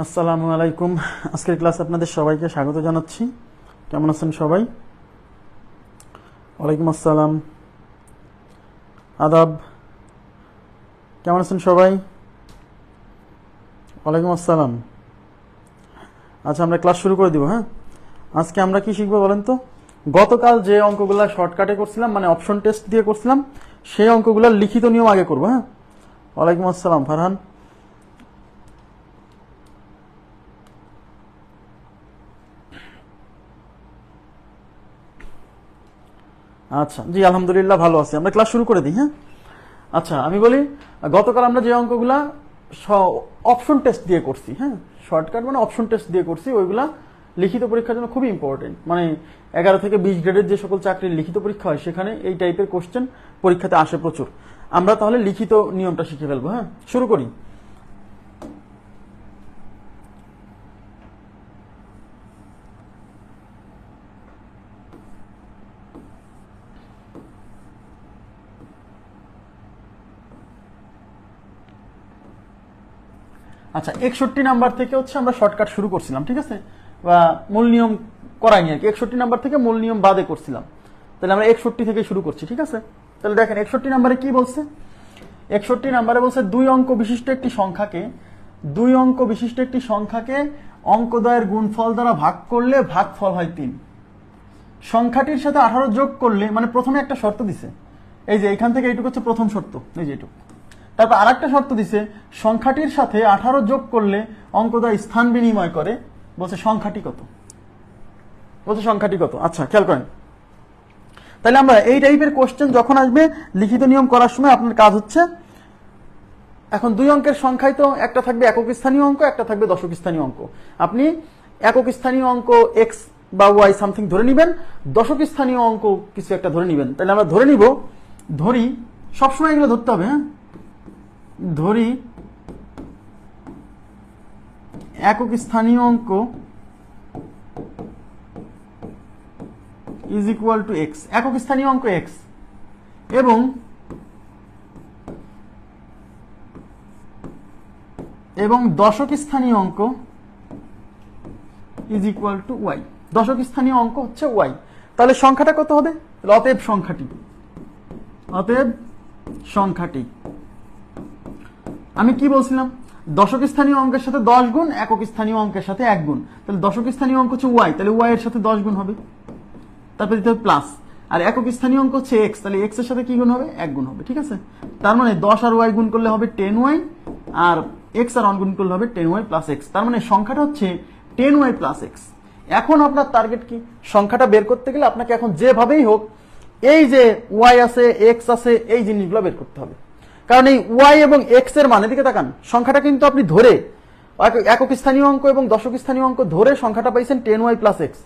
আসসালামু আলাইকুম। আজকের ক্লাসে আপনাদের সবাইকে স্বাগত জানাচ্ছি। কেমন আছেন সবাই? ওয়ালাইকুম আসসালাম, আদাব। কেমন আছেন সবাই? ওয়ালাইকুম আসসালাম। আচ্ছা, আমরা ক্লাস শুরু করে দিব। হ্যাঁ, আজকে আমরা কি শিখবো বলেন তো? গতকাল যে অঙ্কগুলো শর্টকাটে করছিলাম, মানে অপশন টেস্ট দিয়ে করছিলাম, সেই অঙ্কগুলোর লিখিত নিয়ম আগে করবো। হ্যাঁ, ওয়ালাইকুম আসসালাম ফারহান। আচ্ছা জি, আলহামদুলিল্লাহ ভালো আছি। আমরা ক্লাস শুরু করে দিই। হ্যাঁ, আচ্ছা আমি বলি, গতকাল আমরা যে অঙ্কগুলা অপশন টেস্ট দিয়ে করছি, হ্যাঁ শর্টকাট মানে অপশন টেস্ট দিয়ে করছি, ওইগুলা লিখিত পরীক্ষার জন্য খুবই ইম্পর্টেন্ট। মানে 11 থেকে 20 গ্রেডের যে সকল চাকরির লিখিত পরীক্ষা হয়, সেখানে এই টাইপের কোশ্চেন পরীক্ষাতে আসে প্রচুর। আমরা তাহলে লিখিত নিয়মটা শিখে ফেলবো। হ্যাঁ, শুরু করি। আচ্ছা, 61 নাম্বার থেকে হচ্ছে আমরা শর্টকাট শুরু করছিলাম, ঠিক আছে, বা মূল নিয়ম করাইনি আর কি। 61 নাম্বার থেকে মূল নিয়ম বাদে করছিলাম, তাহলে আমরা 61 থেকে শুরু করছি, ঠিক আছে। তাহলে দেখেন 61 নাম্বারে কি বলছে। 61 নাম্বারে বলছে দুই অঙ্ক বিশিষ্ট একটি সংখ্যাকে অঙ্কদ্বয়ের গুণফল দ্বারা ভাগ করলে ভাগফল হয় 3। সংখ্যাটির সাথে 18 যোগ করলে, মানে প্রথমে একটা শর্ত দিছে, এই যে এখান থেকে এইটুকু হচ্ছে প্রথম শর্ত, এই যে এইটুকু। তারপর আরেকটা শর্ত দিছে, সংখ্যাটির সাথে 18 যোগ করলে অঙ্কদ্বয় স্থান বিনিময় করে। বলছে সংখ্যাটি কত। আচ্ছা খেয়াল করেন, তাহলে আমরা এই টাইপের কোশ্চেন যখন আসবে লিখিত নিয়ম করার সময় আপনার কাজ হচ্ছে, এখন দুই অঙ্কের সংখ্যায় তো একটা থাকবে একক স্থানীয় অঙ্ক, একটা থাকবে দশক স্থানীয় অঙ্ক। আপনি একক স্থানীয় অঙ্ক এক্স বা ওয়াই সামথিং ধরে নিবেন, দশক স্থানীয় অঙ্ক কিছু একটা ধরে নিবেন। তাহলে আমরা ধরি সবসময় এগুলো ধরতে হবে। হ্যাঁ, ধরি একক স্থানীয় অঙ্ক ইজ ইকুয়াল টু এক্স, একক স্থানীয় অঙ্ক এক্স, এবং দশক স্থানীয় অঙ্ক ইজ ইকুয়াল টু ওয়াই, দশক স্থানীয় অঙ্ক হচ্ছে ওয়াই। তাহলে সংখ্যাটা কত হবে? অতএব সংখ্যাটি আমি কি বলছিলাম, দশক স্থানীয় অঙ্কের সাথে 10 গুণ, একক স্থানীয় অঙ্কের সাথে 1 গুণ। তাহলে দশক স্থানীয় অঙ্ক হচ্ছে ওয়াই, তাহলে ওয়াই এর সাথে 10 গুণ হবে, তারপর দিতে হবে প্লাস। আর একক স্থানীয় অঙ্ক হচ্ছে এক্স, তাহলে এক্স এর সাথে কি গুণ হবে? 1 গুণ হবে, ঠিক আছে। তার মানে 10 আর ওয়াই গুণ করলে হবে 10y, আর এক্স আর 1 গুণ করলে হবে 10y প্লাস এক্স। তার মানে সংখ্যাটা হচ্ছে 10y প্লাস এক্স। এখন আপনার টার্গেট কি? সংখ্যাটা বের করতে গেলে আপনাকে এখন যেভাবেই হোক এই যে ওয়াই আছে, এক্স আছে, এই জিনিসগুলো বের করতে হবে। কারণ এই ওয়াই এবং এক্স এর মানের দিকে তাকান, সংখ্যাটা কিন্তু আপনি ধরে একক স্থানীয় অঙ্ক এবং দশক স্থানীয় অঙ্ক ধরে সংখ্যাটা পাইছেন 10y প্লাস এক্স।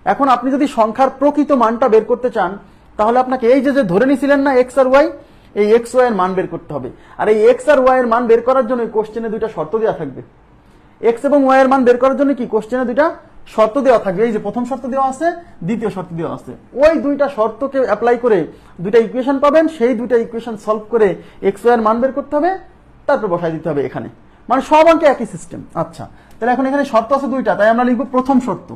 এখন আপনি যদি সংখ্যার প্রকৃত মানটা বের করতে চান, তাহলে আপনাকে এই যে ধরে নিছিলেন না এক্স আর ওয়াই, এই এক্স ওয়াই এর মান বের করতে হবে। আর এই এক্স আর ওয়াই এর মান বের করার জন্য কোশ্চেনে দুইটা শর্ত দেওয়া থাকবে। এক্স এবং ওয়াই এর মান বের করার জন্য কি কোশ্চেনে দুইটা শর্ত দেওয়া থাকবে। এই যে প্রথম শর্ত দেওয়া আছে, দ্বিতীয় শর্ত দেওয়া আছে। ওই দুইটা শর্তকে অ্যাপ্লাই করে দুইটা ইকুয়েশন পাবেন, সেই দুইটা ইকুয়েশন সলভ করে এক্স ওয়াই এর মান বের করতে হবে, তারপর বসাই দিতে হবে এখানে। মানে সব অঙ্কে একই সিস্টেম। আচ্ছা, তাহলে এখন এখানে শর্ত আছে দুইটা, তাই আমরা লিখবো প্রথম শর্ত।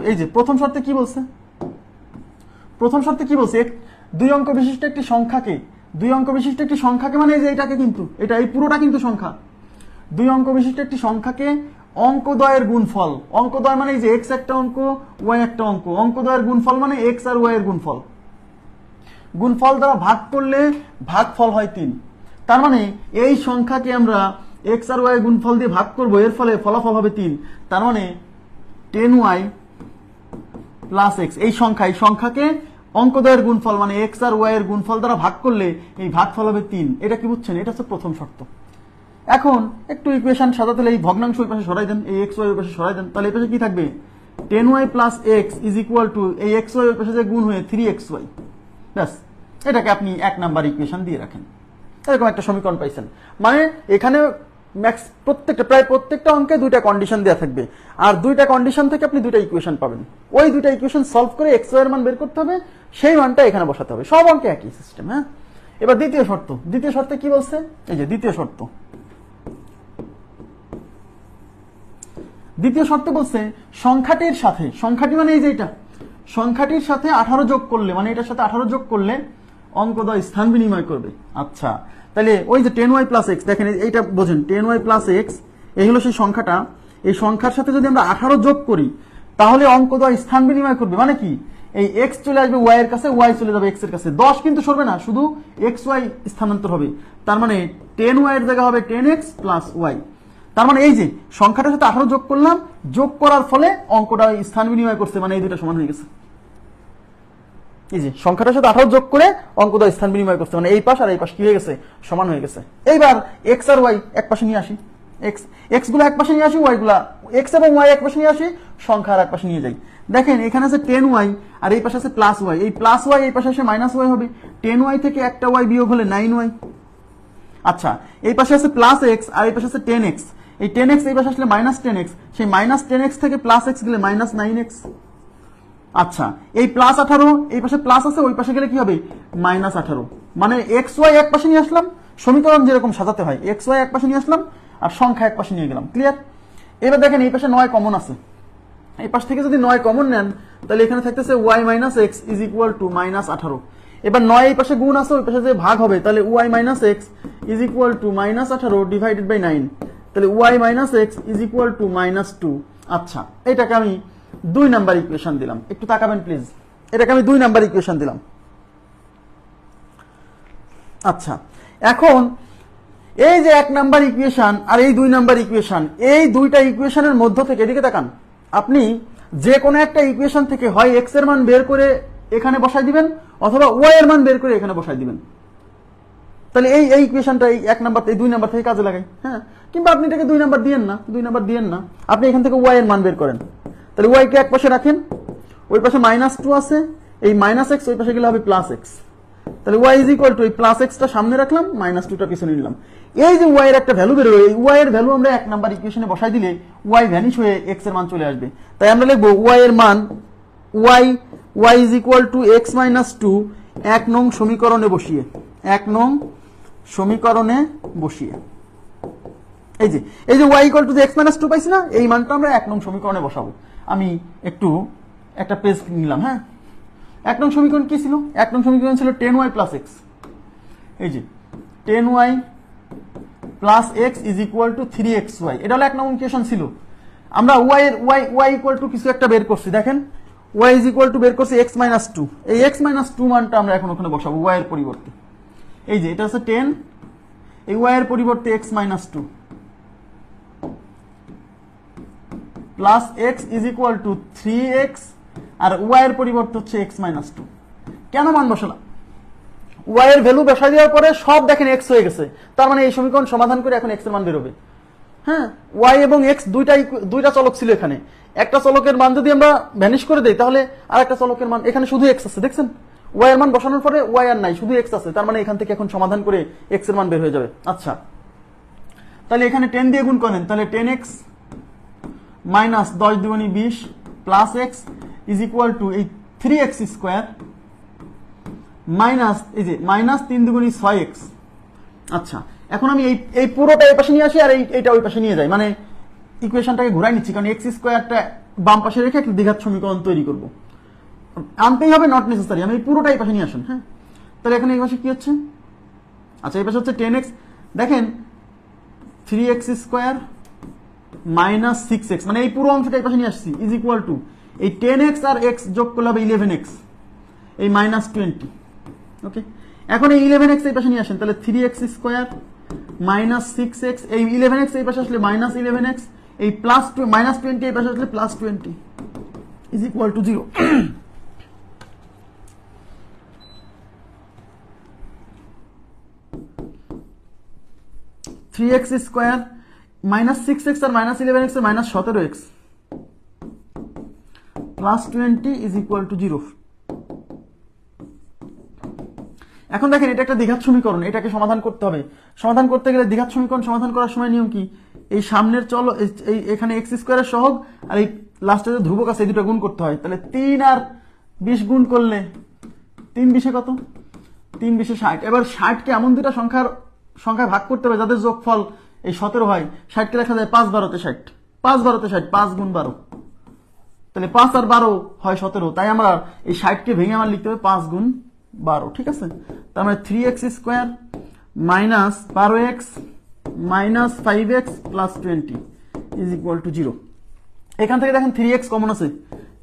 এই যে প্রথম শর্তে কি বলছে? দুই অঙ্ক বিশিষ্ট একটি সংখ্যাকে, মানে এই যে এটাকে, কিন্তু এই পুরোটা কিন্তু সংখ্যা। দুই অঙ্ক বিশিষ্ট একটি সংখ্যাকে অঙ্কদ্বয়ের গুণফল, অঙ্কদ্বয় মানে এই যে এক্স একটা অঙ্ক, ওয়াই একটা অঙ্ক, অঙ্কদ্বয়ের গুণফল মানে এক্স আর ওয়াই এর গুণফল দ্বারা ভাগ করলে ভাগফল হয় 3। তার মানে এই সংখ্যাকে আমরা এক্স আর ওয়াই গুণফল দিয়ে ভাগ করবো, এর ফলে ফলাফল হবে 3। তার মানে 10y প্লাস এক্স। এই সংখ্যাকে অঙ্কদ্বয়ের গুণফল মানে এক্স আর ওয়াই এর গুণফল দ্বারা ভাগ করলে এই ভাগফল হবে 3। এটা কি বুঝছেন? এটা হচ্ছে প্রথম শর্ত। এখন একটু ইকুয়েশন সাজাতে, এই ভগ্নাংশ ওই পাশে সরাই দেন, এই এক্স ওয়াই ওই পাশে সরাই দেন, তাহলে এই পাশে কি থাকবে? 10y plus x is equal to এই এক্স ওয়াই ওই পাশে যে গুণ হয়ে 3xy। ব্যাস, এটাকে আপনি 1 নাম্বার ইকুয়েশন দিয়ে রাখেন। এরকম একটা সমীকরণ পাইছেন। মানে এখানে প্রায় প্রত্যেকটা অঙ্কে দুইটা কন্ডিশন দেওয়া থাকবে, আর দুইটা কন্ডিশন থেকে আপনি দুইটা ইকুয়েশন পাবেন। ওই দুইটা ইকুয়েশন সলভ করে এক্স ওয়াই এর মান বের করতে হবে, সেই মানটা এখানে বসাতে হবে। সব অঙ্কে একই সিস্টেম। হ্যাঁ, এবার দ্বিতীয় শর্তে কি বলছে? এই যে দ্বিতীয় শর্ত, দ্বিতীয় শর্ত বলছে সংখ্যাটি মানে এই যে এটা, সংখ্যাটির সাথে 18 যোগ করলে, মানে এটার সাথে 18 যোগ করলে অঙ্কদ্বয় স্থান বিনিময় করবে। আচ্ছা, তাহলে ওই যে 10y প্লাস এক্স, দেখেন এইটা বোঝেন, 10y প্লাস এক্স এই হলো সেই সংখ্যাটা। এই সংখ্যার সাথে যদি আমরা 18 যোগ করি তাহলে অঙ্কদ্বয় স্থান বিনিময় করবে। মানে কি, এই এক্স চলে আসবে ওয়াই এর কাছে, ওয়াই চলে যাবে এক্স এর কাছে, 10 কিন্তু সরবে না, শুধু এক্স ওয়াই স্থানান্তর হবে। তার মানে 10y এর জায়গা হবে 10x প্লাস ওয়াই। তার মানে এই যে সংখ্যাটার সাথে 18 যোগ করলাম, যোগ করার ফলে অঙ্কটা স্থান বিনিময় করছে, মানে এই দুটো সমান হয়ে গেছে। এই যে সংখ্যাটার সাথে 18 যোগ করে অঙ্কদ্বয় স্থান বিনিময় করছে, মানে এই পাশ আর এই পাশ কি হয়ে গেছে, সমান হয়ে গেছে। এইবার এক্স আর ওয়াই এক পাশে নিয়ে আসি, এক্স গুলো এক পাশে নিয়ে আসি, ওয়াই গুলা, এক্স এবং ওয়াই এক পাশে নিয়ে আসি, সংখ্যা আর এক পাশে নিয়ে যাই। দেখেন এখানে আছে 10y আর এই পাশে আছে প্লাস ওয়াই, এই প্লাস ওয়াই এই পাশে এসে মাইনাস ওয়াই হবে, 10y থেকে একটা ওয়াই বিয়োগ হলে 9y। আচ্ছা, এই পাশে আছে প্লাস এক্স আর এই পাশে আছে 10x, এই 10x এই পাশে আসলে মাইনাস 10x, সেই মাইনাস 10x থেকে প্লাস এক্স গেলে মাইনাস 9x। আচ্ছা, এই প্লাস 18 এই পাশে প্লাস আছে, ওই পাশে গেলে কি হবে, মাইনাস 18। মানে এক্স ওয়াই এক পাশে নিয়ে আসলাম, সমীকরণ যেরকম সাজাতে হয়, এক্স ওয়াই এক পাশে নিয়ে আসলাম আর সংখ্যা এক পাশে নিয়ে গেলাম। ক্লিয়ার? এবার দেখেন এই পাশে 9 কমন আছে, এই পাশ থেকে যদি 9 কমন নেন তাহলে এখানে থাকতেছে y minus x is equal to minus 18। এবার 9 এই পাশে গুণ আছে, ওই পাশে যে ভাগ হবে, তাহলে y minus x is equal to minus 18 divided by 9, তাহলে y minus x is equal to minus 2। আচ্ছা, এটাকে আমি 2 নাম্বার ইকুয়েশন দিলাম, একটু তাকাবেন প্লিজ, এটাকে আমি 2 নাম্বার ইকুয়েশন দিলাম। আচ্ছা, এখন এই যে 1 নাম্বার ইকুয়েশন আর এই 2 নাম্বার ইকুয়েশন, এই দুইটা ইকুয়েশনের মধ্য থেকে, এদিকে তাকান, আপনি যে কোনো একটা ইকুয়েশন থেকে হয় এক্স এর মান বের করে এখানে বসাই দিবেন অথবা ওয়াই এর মান বের করে এখানে বসাই দিবেন। তাহলে এই ইকুয়েশনটা এই 1 নাম্বার এই 2 নাম্বার থেকে কাজে লাগাই। হ্যাঁ, কিংবা আপনি এটাকে 2 নাম্বার দিয়েন না, আপনি এখান থেকে ওয়াই এর মান বের করেন। তাহলে ওয়াই কে এক পাশে রাখেন, ওই পাশে মাইনাস 2 আছে, এই মাইনাস এক্স ওই পাশে গেলে হবে প্লাস এক্স। তাহলে ওয়াই ইজ ইকুয়াল টু এই প্লাস এক্সটা সামনে রাখলাম, মাইনাস 2টা পিছনে নিলাম। এই যে ওয়াই এর একটা ভ্যালু বের হবে, এই ওয়াই এর ভ্যালু আমরা 1 নাম্বার ইকুয়েশনে বসাই দিলে ওয়াই ভ্যানিশ হয়ে এক্স এর মান চলে আসবে। তাই আমরা লিখবো ওয়াই এর মান y is equal to x minus 2 1 নং সমীকরণে বসিয়ে, 1 নং সমীকরণে বসিয়ে, এই যে y equal to x minus 2 পাইছি না, এই মানটা আমরা 1 নং সমীকরণে বসাবো। আমি একটু একটা পেজ নিলাম। হ্যাঁ, 1 নং সমীকরণ কি ছিল? 1 নং সমীকরণ ছিল 10y প্লাস এক্স। এই যে 10y plus x is equal two 3xy, এটা হলো 1 নং ইকুয়েশন ছিল। আমরা ওয়াই ইকুয়াল টু কিছু একটা বের করছি, দেখেন ওয়াই ইজ ইকুয়াল টু বের করছি এক্স মাইনাস 2, এই এক্স মাইনাস 2 মানটা আমরা এখন ওখানে বসাবো ওয়াই এর পরিবর্তে। এই যে এটা হচ্ছে 10, এই ওয়াই এর পরিবর্তে x minus 2 plus x is equal to 3x আর ওয়াই এর পরিবর্তে হচ্ছে এক্স মাইনাস 2। কেন মান বসালাম? ওয়াই এর ভ্যালু বসাই দেওয়ার পরে সব দেখেন এক্স হয়ে গেছে, তার মানে এই সমীকরণ সমাধান করে এখন এক্স এর মান বেরোবে। হ্যাঁ, ওয়াই এবং এক্স দুইটা চলক ছিল, এখানে একটা চলকের মান যদি আমরা ভ্যানিশ করে দেই তাহলে আরেকটা চলকের মান, এখানে শুধু এক্স আছে, দেখছেন ওয়াই এর মান বসানোর পরে ওয়াই আর নাই, শুধু এক্স আছে, তার মানে এখান থেকে এখন সমাধান করে এক্স এর মান বের হয়ে যাবে। আচ্ছা, তাহলে এখানে 10 দিয়ে গুণ করেন, তাহলে 10x minus 10 দুগুণী 20 plus x is equal to এই 3x স্কোয়ার মাইনাস এই যে মাইনাস 3 দুগুণী 6x। আচ্ছা, এখন আমি এই পুরোটা এই পাশে নিয়ে আসি আর এইটা ওই পাশে নিয়ে যাই, মানে ইকুয়েশনটাকে ঘুরাই নিচ্ছি, কারণ এক্স স্কোয়ারটা বাম পাশে রেখে একটা দ্বিঘাত সমীকরণ তৈরি করব। আনতেই হবে, নট নেসেসারি, আমি এই পুরোটা এই পাশে নিয়ে আসেন। হ্যাঁ, তাহলে এখন এই পাশে কি হচ্ছে? আচ্ছা, এই পাশে হচ্ছে 10x, দেখেন 3x স্কোয়ার মাইনাস 6x, মানে এই পুরো অংশটা এই পাশে নিয়ে আসছি, ইজ ইকুয়াল টু এই 10x আর x যোগ করলে হবে 11x, এই মাইনাস 20। ওকে, এখন এই 11x এই পাশে নিয়ে আসেন, তাহলে 3x স্কোয়ার মাইনাস 6x, এই 11x এই পাশে আসলে মাইনাস 11x, এই প্লাস মাইনাস 20 এই পাশে আসলে plus 20 is equal to 0। 3x square minus 6x আর মাইনাস 11x এর minus 17x plus 20 is equal to 0। এখন দেখেন এটা একটা দ্বিঘাত সমীকরণ, এটাকে সমাধান করতে হবে। সমাধান করতে গেলে দ্বিঘাত সমীকরণ সমাধান করার সময় নিয়ম কি? এই সামনের চলো এই এখানে এক্স স্কোয়ারের সহগ আর এই লাস্টে যে ধ্রুবক আছে এই দুটো গুণ করতে হয়। তাহলে 3 আর 20 গুণ করলে 3 20 কত? 3 20 60। এবার 60 কে এমন দুটা সংখ্যায় ভাগ করতে হবে যাদের যোগফল এই 17 হয়। 60 কে লেখা যায় 5 12 তে 60। 5 12 60, 5 গুণ 12, তাহলে 5 আর 12 হয় 17, তাই আমরা এই 60 কে ভেঙে আমার লিখতে হবে 5 গুণ 12, ঠিক আছে। তার মানে 3x square minus 12x minus 5x plus 20 is equal to 0। এখান থেকে দেখেন 3x কমন আছে,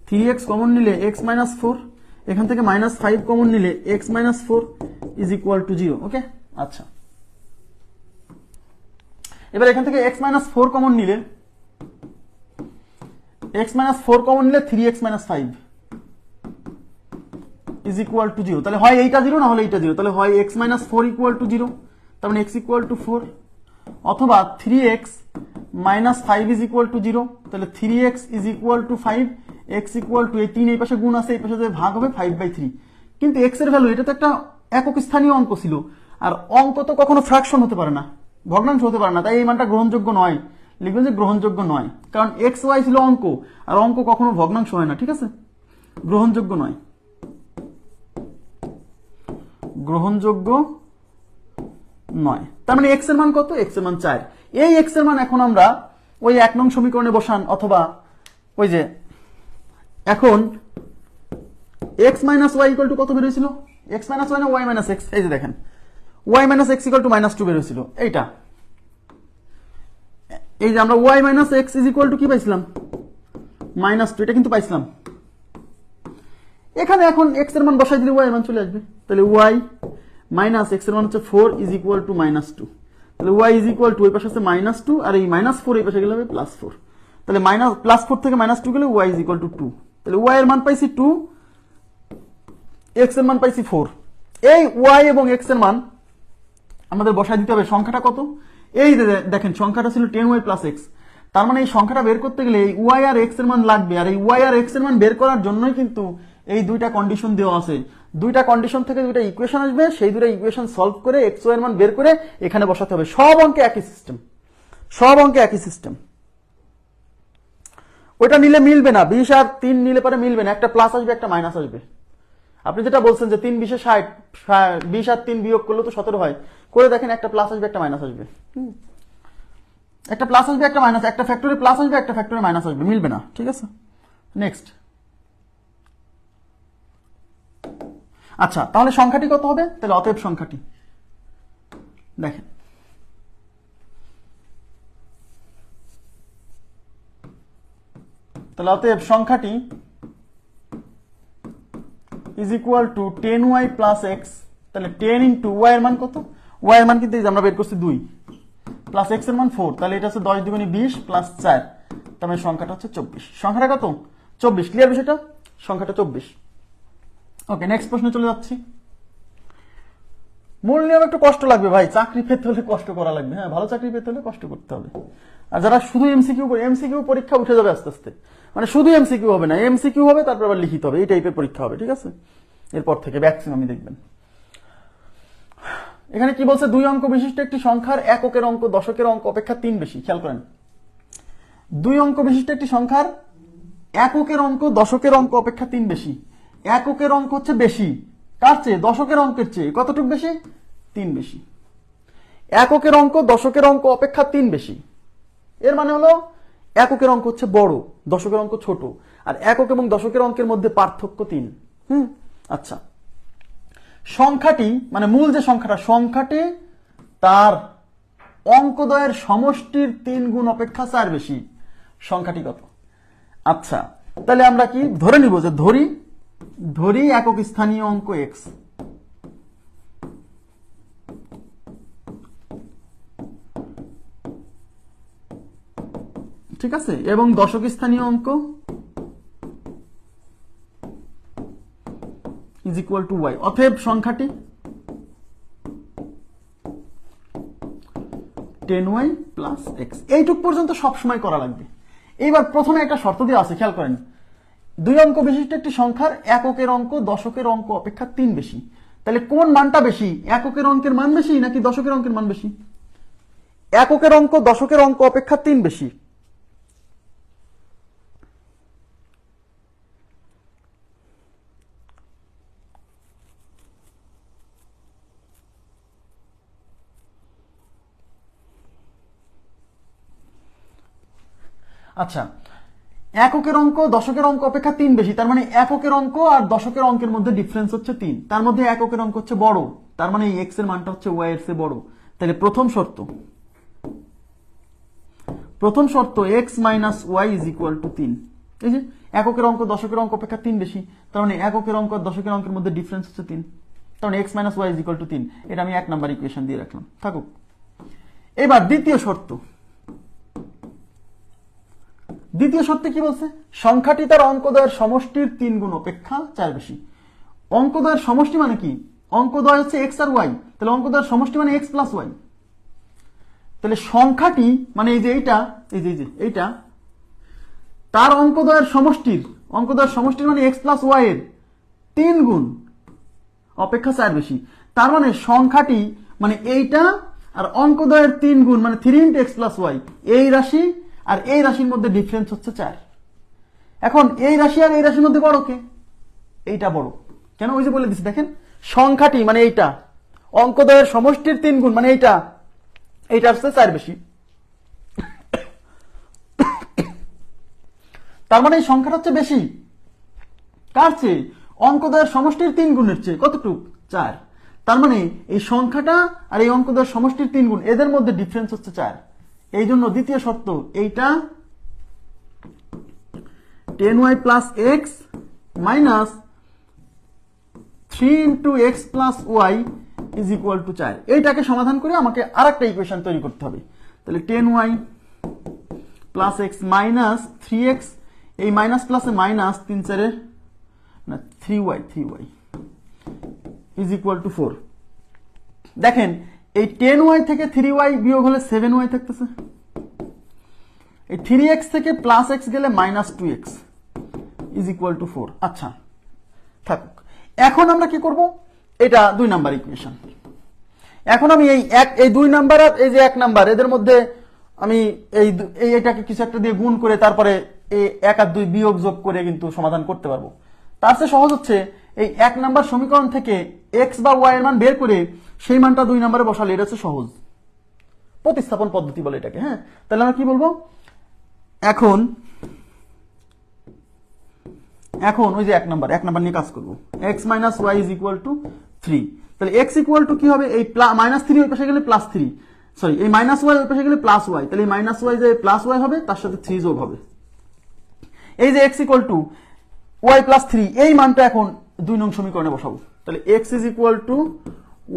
3x কমন নিলে x মাইনাস 4, এখান থেকে মাইনাস 5 কমন নিলে x minus 4 is equal to 0। ওকে, আচ্ছা, এবার এখান থেকে x মাইনাস 4 কমন নিলে, x মাইনাস 4 কমন নিলে 3x minus 5 is equal to 0। তাহলে হয় এইটা 0 না হলে এইটা 0, তাহলে হয় x মাইনাস 4 ইকুয়াল টু 0, তার মানে x ইকুয়াল টু 4, অথবা 3x minus 5 is equal to 0, তাহলে 3x is equal to 5, x equal to, এই 3 এই পাশে গুণ আছে, এই পাশে ভাগ হবে 5/3। কিন্তু x এর ভ্যালু, এটা তো একটা একক স্থানীয় অঙ্ক ছিল, আর অঙ্ক তো কখনো ফ্র্যাকশন হতে পারে না, ভগ্নাংশ হতে পারে না, তাই এই মানটা গ্রহণযোগ্য নয়। লিখবেন যে গ্রহণযোগ্য নয়, কারণ এক্স ওয়াই ছিল অঙ্ক, আর অঙ্ক কখনো ভগ্নাংশ হয় না, ঠিক আছে, গ্রহণযোগ্য নয়, গ্রহণযোগ্য নয়। তার মানে এক্স এর মান কত? এক্স এর মান 4। এই এক্স এর মান এখন আমরা ওই 1 নং সমীকরণে বসান, অথবা ওই যে এখন x minus y equal to কত বের হয়েছিল? এক্স মাইনাস ওয়াই না ওয়াই মাইনাস এক্স? এই যে দেখেন y minus x equal to -2 বের হয়েছিল, এইটা, এই যে আমরা y minus x is equal to কি পাইছিলাম? -2, এটা কিন্তু পাইছিলাম। এখানে এখন এক্স এর মান বসাই দিলে ওয়াই এর মান চলে আসবে, তাহলে ওয়াই মাইনাস এক্স এর মান হচ্ছে 4 ইজ ইকুয়াল টু -2, তাহলে ওয়াই ইজ ইকুয়াল টু, ওই পাশে আছে -2 আর এই -4 এই পাশে গেলে হবে +4, তাহলে +4 থেকে -2 গেলে ওয়াই ইজ ইকুয়াল টু 2, তাহলে ওয়াই এর মান পাইছি 2, এক্স এর মান পাইছি 4। এই ওয়াই এবং এক্স এর মান আমাদের বসাই দিতে হবে। সংখ্যাটা কত? এই দেখেন সংখ্যাটা ছিল 10y প্লাস এক্স, তার মানে এই সংখ্যাটা বের করতে গেলে এই ওয়াই আর এক্স এর মান লাগবে, আর এই ওয়াই আর এক্স এর মান বের করার জন্যই কিন্তু এই দুইটা কন্ডিশন দেওয়া আছে। দুইটা কন্ডিশন থেকে দুইটা ইকুয়েশন আসবে, সেই দুইটা ইকুয়েশন সলভ করে এক্স ওয়াই এর মান বের করে এখানে বসাতে হবে। সব অঙ্কে একই সিস্টেম, সব অঙ্কে একই সিস্টেম। ওইটা নিলে মিলবে না, 20 আর 3 নিলে পরে মিলবে না, একটা প্লাস আসবে একটা মাইনাস আসবে। আপনি যেটা বলছেন যে 3 20 60, 20 আর 3 বিয়োগ করলে তো 17 হয়, করে দেখেন একটা প্লাস আসবে একটা মাইনাস আসবে, একটা প্লাস আসবে একটা মাইনাস, একটা ফ্যাক্টরে প্লাস আসবে একটা ফ্যাক্টরে মাইনাস আসবে, মিলবে না, ঠিক আছে। নেক্সট, আচ্ছা তাহলে সংখ্যাটি কত হবে? তাহলে অতএব সংখ্যাটি দেখেন, তাহলে অতএব সংখ্যাটি is equal two 10y plus x, তাহলে 10 ইন্টু ওয়াই এর মান কত? ওয়াই এর মান কিন্তু আমরা বের করছি 2 প্লাস এক্স এর মান 4, তাহলে এটা হচ্ছে 10 দুগুণে 20 প্লাস 4, তার মানে সংখ্যাটা হচ্ছে 24। সংখ্যাটা কত? 24। ক্লিয়ার বিষয়টা? সংখ্যাটা 24। ওকে, নেক্সট প্রশ্নে চলে যাচ্ছি। মূল নিয়ম একটু কষ্ট লাগবে ভাই, চাকরি পেতে হলে কষ্ট করা লাগবে, হ্যাঁ ভালো চাকরি পেতে হলে কষ্ট করতে হবে। আর যারা শুধু এমসিকিউ পরীক্ষা উঠে যাবে আস্তে আস্তে, মানে শুধু এমসিকিউ হবে না, এমসিকিউ হবে তারপর আবার লিখিত হবে, এই টাইপের পরীক্ষা হবে, ঠিক আছে, এরপর থেকে ম্যাক্সিমামই দেখবেন। এখানে কি বলছে? 2 অঙ্ক বিশিষ্ট একটি সংখ্যার এককের অঙ্ক দশকের অঙ্ক অপেক্ষা 3 বেশি। খেয়াল করেন, 2 অঙ্ক বিশিষ্ট একটি সংখ্যার এককের অঙ্ক দশকের অঙ্ক অপেক্ষা 3 বেশি। এককের অঙ্ক হচ্ছে বেশি কার চেয়ে? দশকের অঙ্কের চেয়ে। কতটুকু বেশি? 3 বেশি। এককের অঙ্ক দশকের অঙ্ক অপেক্ষা 3 বেশি, এর মানে হলো এককের অঙ্ক হচ্ছে বড়, দশকের অঙ্ক ছোট, আর একক এবং দশকের অঙ্কের মধ্যে পার্থক্য 3। আচ্ছা, সংখ্যাটি মানে মূল যে সংখ্যাটি তার অঙ্কদ্বয়ের সমষ্টির 3 গুণ অপেক্ষা 4 বেশি। সংখ্যাটি কত? আচ্ছা, তাহলে আমরা কি ধরে নিব? যে ধরি একক স্থানীয় অঙ্ক এক্স, ঠিক আছে, এবং দশক স্থানীয় অঙ্ক ইজ ইকুয়াল টু ওয়াই। অতএব সংখ্যাটি 10y প্লাস এক্স। এইটুক পর্যন্ত সবসময় করা লাগবে। এইবার প্রথমে একটা শর্ত দেওয়া আছে, খেয়াল করেন, 2 অঙ্ক বিশিষ্ট একটি সংখ্যার এককের অঙ্ক দশকের অঙ্ক অপেক্ষা 3 বেশি। তাহলে কোন মানটা বেশি? এককের অঙ্কের মান বেশি নাকি দশকের অঙ্কের মান বেশি? এককের অঙ্ক দশকের অঙ্ক অপেক্ষা 3 বেশি। আচ্ছা, এককের অঙ্ক দশকের অঙ্ক অপেক্ষা 3 বেশি, তার মানে এককের অঙ্ক আর দশকের অঙ্কের মধ্যে ডিফারেন্স হচ্ছে 3, তার মধ্যে এককের অঙ্ক হচ্ছে বড়, তার মানে এই এক্স এর মানটা হচ্ছে ওয়াই এর চেয়ে বড়। তাহলে প্রথম শর্ত x minus y is equal to 3। এই যে এককের অঙ্ক দশকের অঙ্ক অপেক্ষা 3 বেশি, তার মানে এককের অঙ্ক আর দশকের অঙ্কের মধ্যে ডিফারেন্স হচ্ছে 3, তার মানে x minus y is equal to 3। এটা আমি 1 নাম্বার ইকুয়েশন দিয়ে রাখলাম, থাকুক। এবার দ্বিতীয় শর্তে কি বলছে? সংখ্যাটি তার অঙ্কদ্বয়ের সমষ্টির 3 গুণ অপেক্ষা 4 বেশি। অঙ্কদ্বয়ের সমষ্টি মানে কি? অঙ্কদ্বয় হচ্ছে এক্স আর ওয়াই, তাহলে অঙ্কদ্বয়ের সমষ্টি মানে এক্স প্লাস ওয়াই। তাহলে সংখ্যাটি মানে এই যে এইটা তার অঙ্কদ্বয়ের সমষ্টির মানে এক্স প্লাস ওয়াই এর 3 গুণ অপেক্ষা 4 বেশি। তার মানে সংখ্যাটি মানে এইটা আর অঙ্কদ্বয়ের 3 গুণ মানে 3 ইন্টু এক্স প্লাস ওয়াই, এই রাশি আর এই রাশির মধ্যে ডিফারেন্স হচ্ছে 4। এখন এই রাশি আর এই রাশির মধ্যে বড় কে? এইটা বড়। কেন? ওই যে বলে দিচ্ছি, দেখেন সংখ্যাটি মানে এইটা অঙ্কদ্বয়ের সমষ্টির 3 গুণ মানে এইটা হচ্ছে 4 বেশি। তার মানে এই সংখ্যাটা হচ্ছে বেশি কার চেয়ে? অঙ্কদ্বয়ের সমষ্টির 3 গুণের চেয়ে। কতটুক? 4। তার মানে এই সংখ্যাটা আর এই অঙ্কদ্বয়ের সমষ্টির 3 গুণ, এদের মধ্যে ডিফারেন্স হচ্ছে 4। এই জন্য দ্বিতীয় শর্ত এইটা 10y plus x minus 3 into x plus y is equal to 4। এইটাকে সমাধান করে আমাকে আর একটা ইকুয়েশন তৈরি করতে হবে। তাহলে 10y plus x minus 3x, এই মাইনাস প্লাসে মাইনাস 3 4 না 3y ইজ ইকুয়াল টু 4। দেখেন এই 10y থেকে 3y বিয়োগ হলে 7y থাকতেছে, এই 3x থেকে প্লাস x গেলে minus 2x is equal to 4। আচ্ছা থাকুক। এখন আমরা কি করব? এটা 2 নাম্বার ইকুয়েশন। এখন আমি এই 2 নাম্বার আর এই যে 1 নাম্বার এদের মধ্যে আমি এইটাকে কিছু একটা দিয়ে গুণ করে তারপরে এই 1 আর 2 বিয়োগ যোগ করে কিন্তু সমাধান করতে পারবো। তার চেয়ে সহজ হচ্ছে এই 1 নাম্বার সমীকরণ থেকে x বা y এর মান বের করে সেই মানটা 2 নম্বরে বসালে, এটা হচ্ছে সহজ প্রতিস্থাপন পদ্ধতি বলে এটাকে। হ্যাঁ, তাহলে আমরা কি বলবো? এখন ওই যে 1 নাম্বার নিয়ে কাজ করবো। x minus y is equal to 3। তাহলে x ইকুয়াল টু কি হবে? এই মাইনাস 3 ওই পাশে গেলে প্লাস 3, সরি এই মাইনাস ওয়াই ওই পাশে গেলে প্লাস ওয়াই, তাহলে এই মাইনাস ওয়াই যে প্লাস ওয়াই হবে তার সাথে 3 যোগ হবে। এই যে x equal to y plus 3, এই মানটা এখন 2 নং সমীকরণে বসাবো। তাহলে x is equal to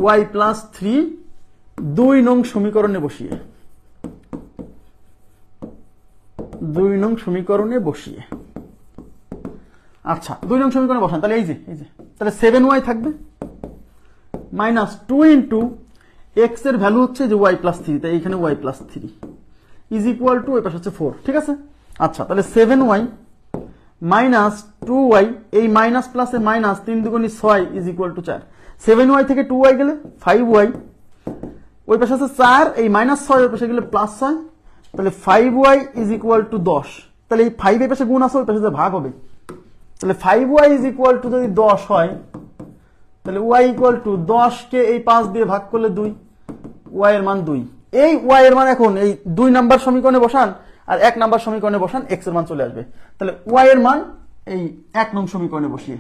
y plus 3 2 নং সমীকরণে বসিয়ে আচ্ছা 2 নং সমীকরণে বসান। তাহলে এই যে তাহলে 7y থাকবে মাইনাস 2 ইন্টু x এর ভ্যালু হচ্ছে যে y প্লাস 3, তাই এখানে y plus 3 is equal two ওই পাশে হচ্ছে 4। ঠিক আছে। আচ্ছা তাহলে 7y মাইনাস 2y, এই মাইনাস প্লাসে মাইনাস 3 দুগুণে 6 ইজ ইকুয়াল টু 4। 7y থেকে 2y গেলে 5y, ওই পাশে আছে 4, এই মাইনাস 6 ওই পাশে গেলে প্লাস 6, তাহলে 5y ইজ ইকুয়াল টু 10। তাহলে এই 5 এর পাশে গুণ আছে, ওই পাশে ভাগ হবে, তাহলে 5y ইজ ইকুয়াল টু যদি 10 হয় তাহলে y ইকুয়াল টু 10 কে এই 5 দিয়ে ভাগ করলে 2, y এর মান 2। এই y এর মান এখন এই 2 নাম্বার সমীকরণে বসান আর 1 নাম্বার সমীকরণে বসান, x এর মান চলে আসবে। তাহলে y এর মান এই 1 নং সমীকরণে বসিয়ে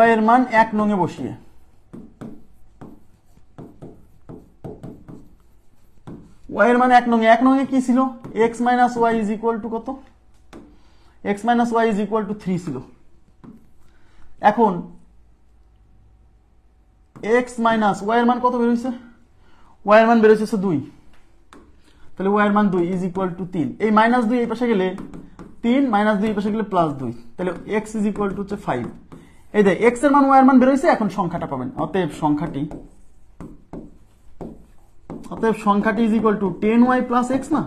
y এর মান 1 নং এ বসিয়ে y এর মান 1 নং এ কি ছিল? x minus y is equal to কত? x minus y is equal to 3 ছিল। এখন x মাইনাস ওয়াই এর মান কত বের হয়েছে? y এর মান বের হয়েছে 2, তাহলে y এর মান 2 ইজ ইকুয়াল টু 3। এই মাইনাস 2 এই পাশে গেলে 3, মাইনাস 2 এই পাশে গেলে প্লাস 2, তাহলে x ইজ ইকুয়াল টু হচ্ছে 5। এই যে x এর মান y এর মান বের হয়েছে, এখন সংখ্যাটা পাবেন। অতএব সংখ্যাটি is equal two 10y plus x না,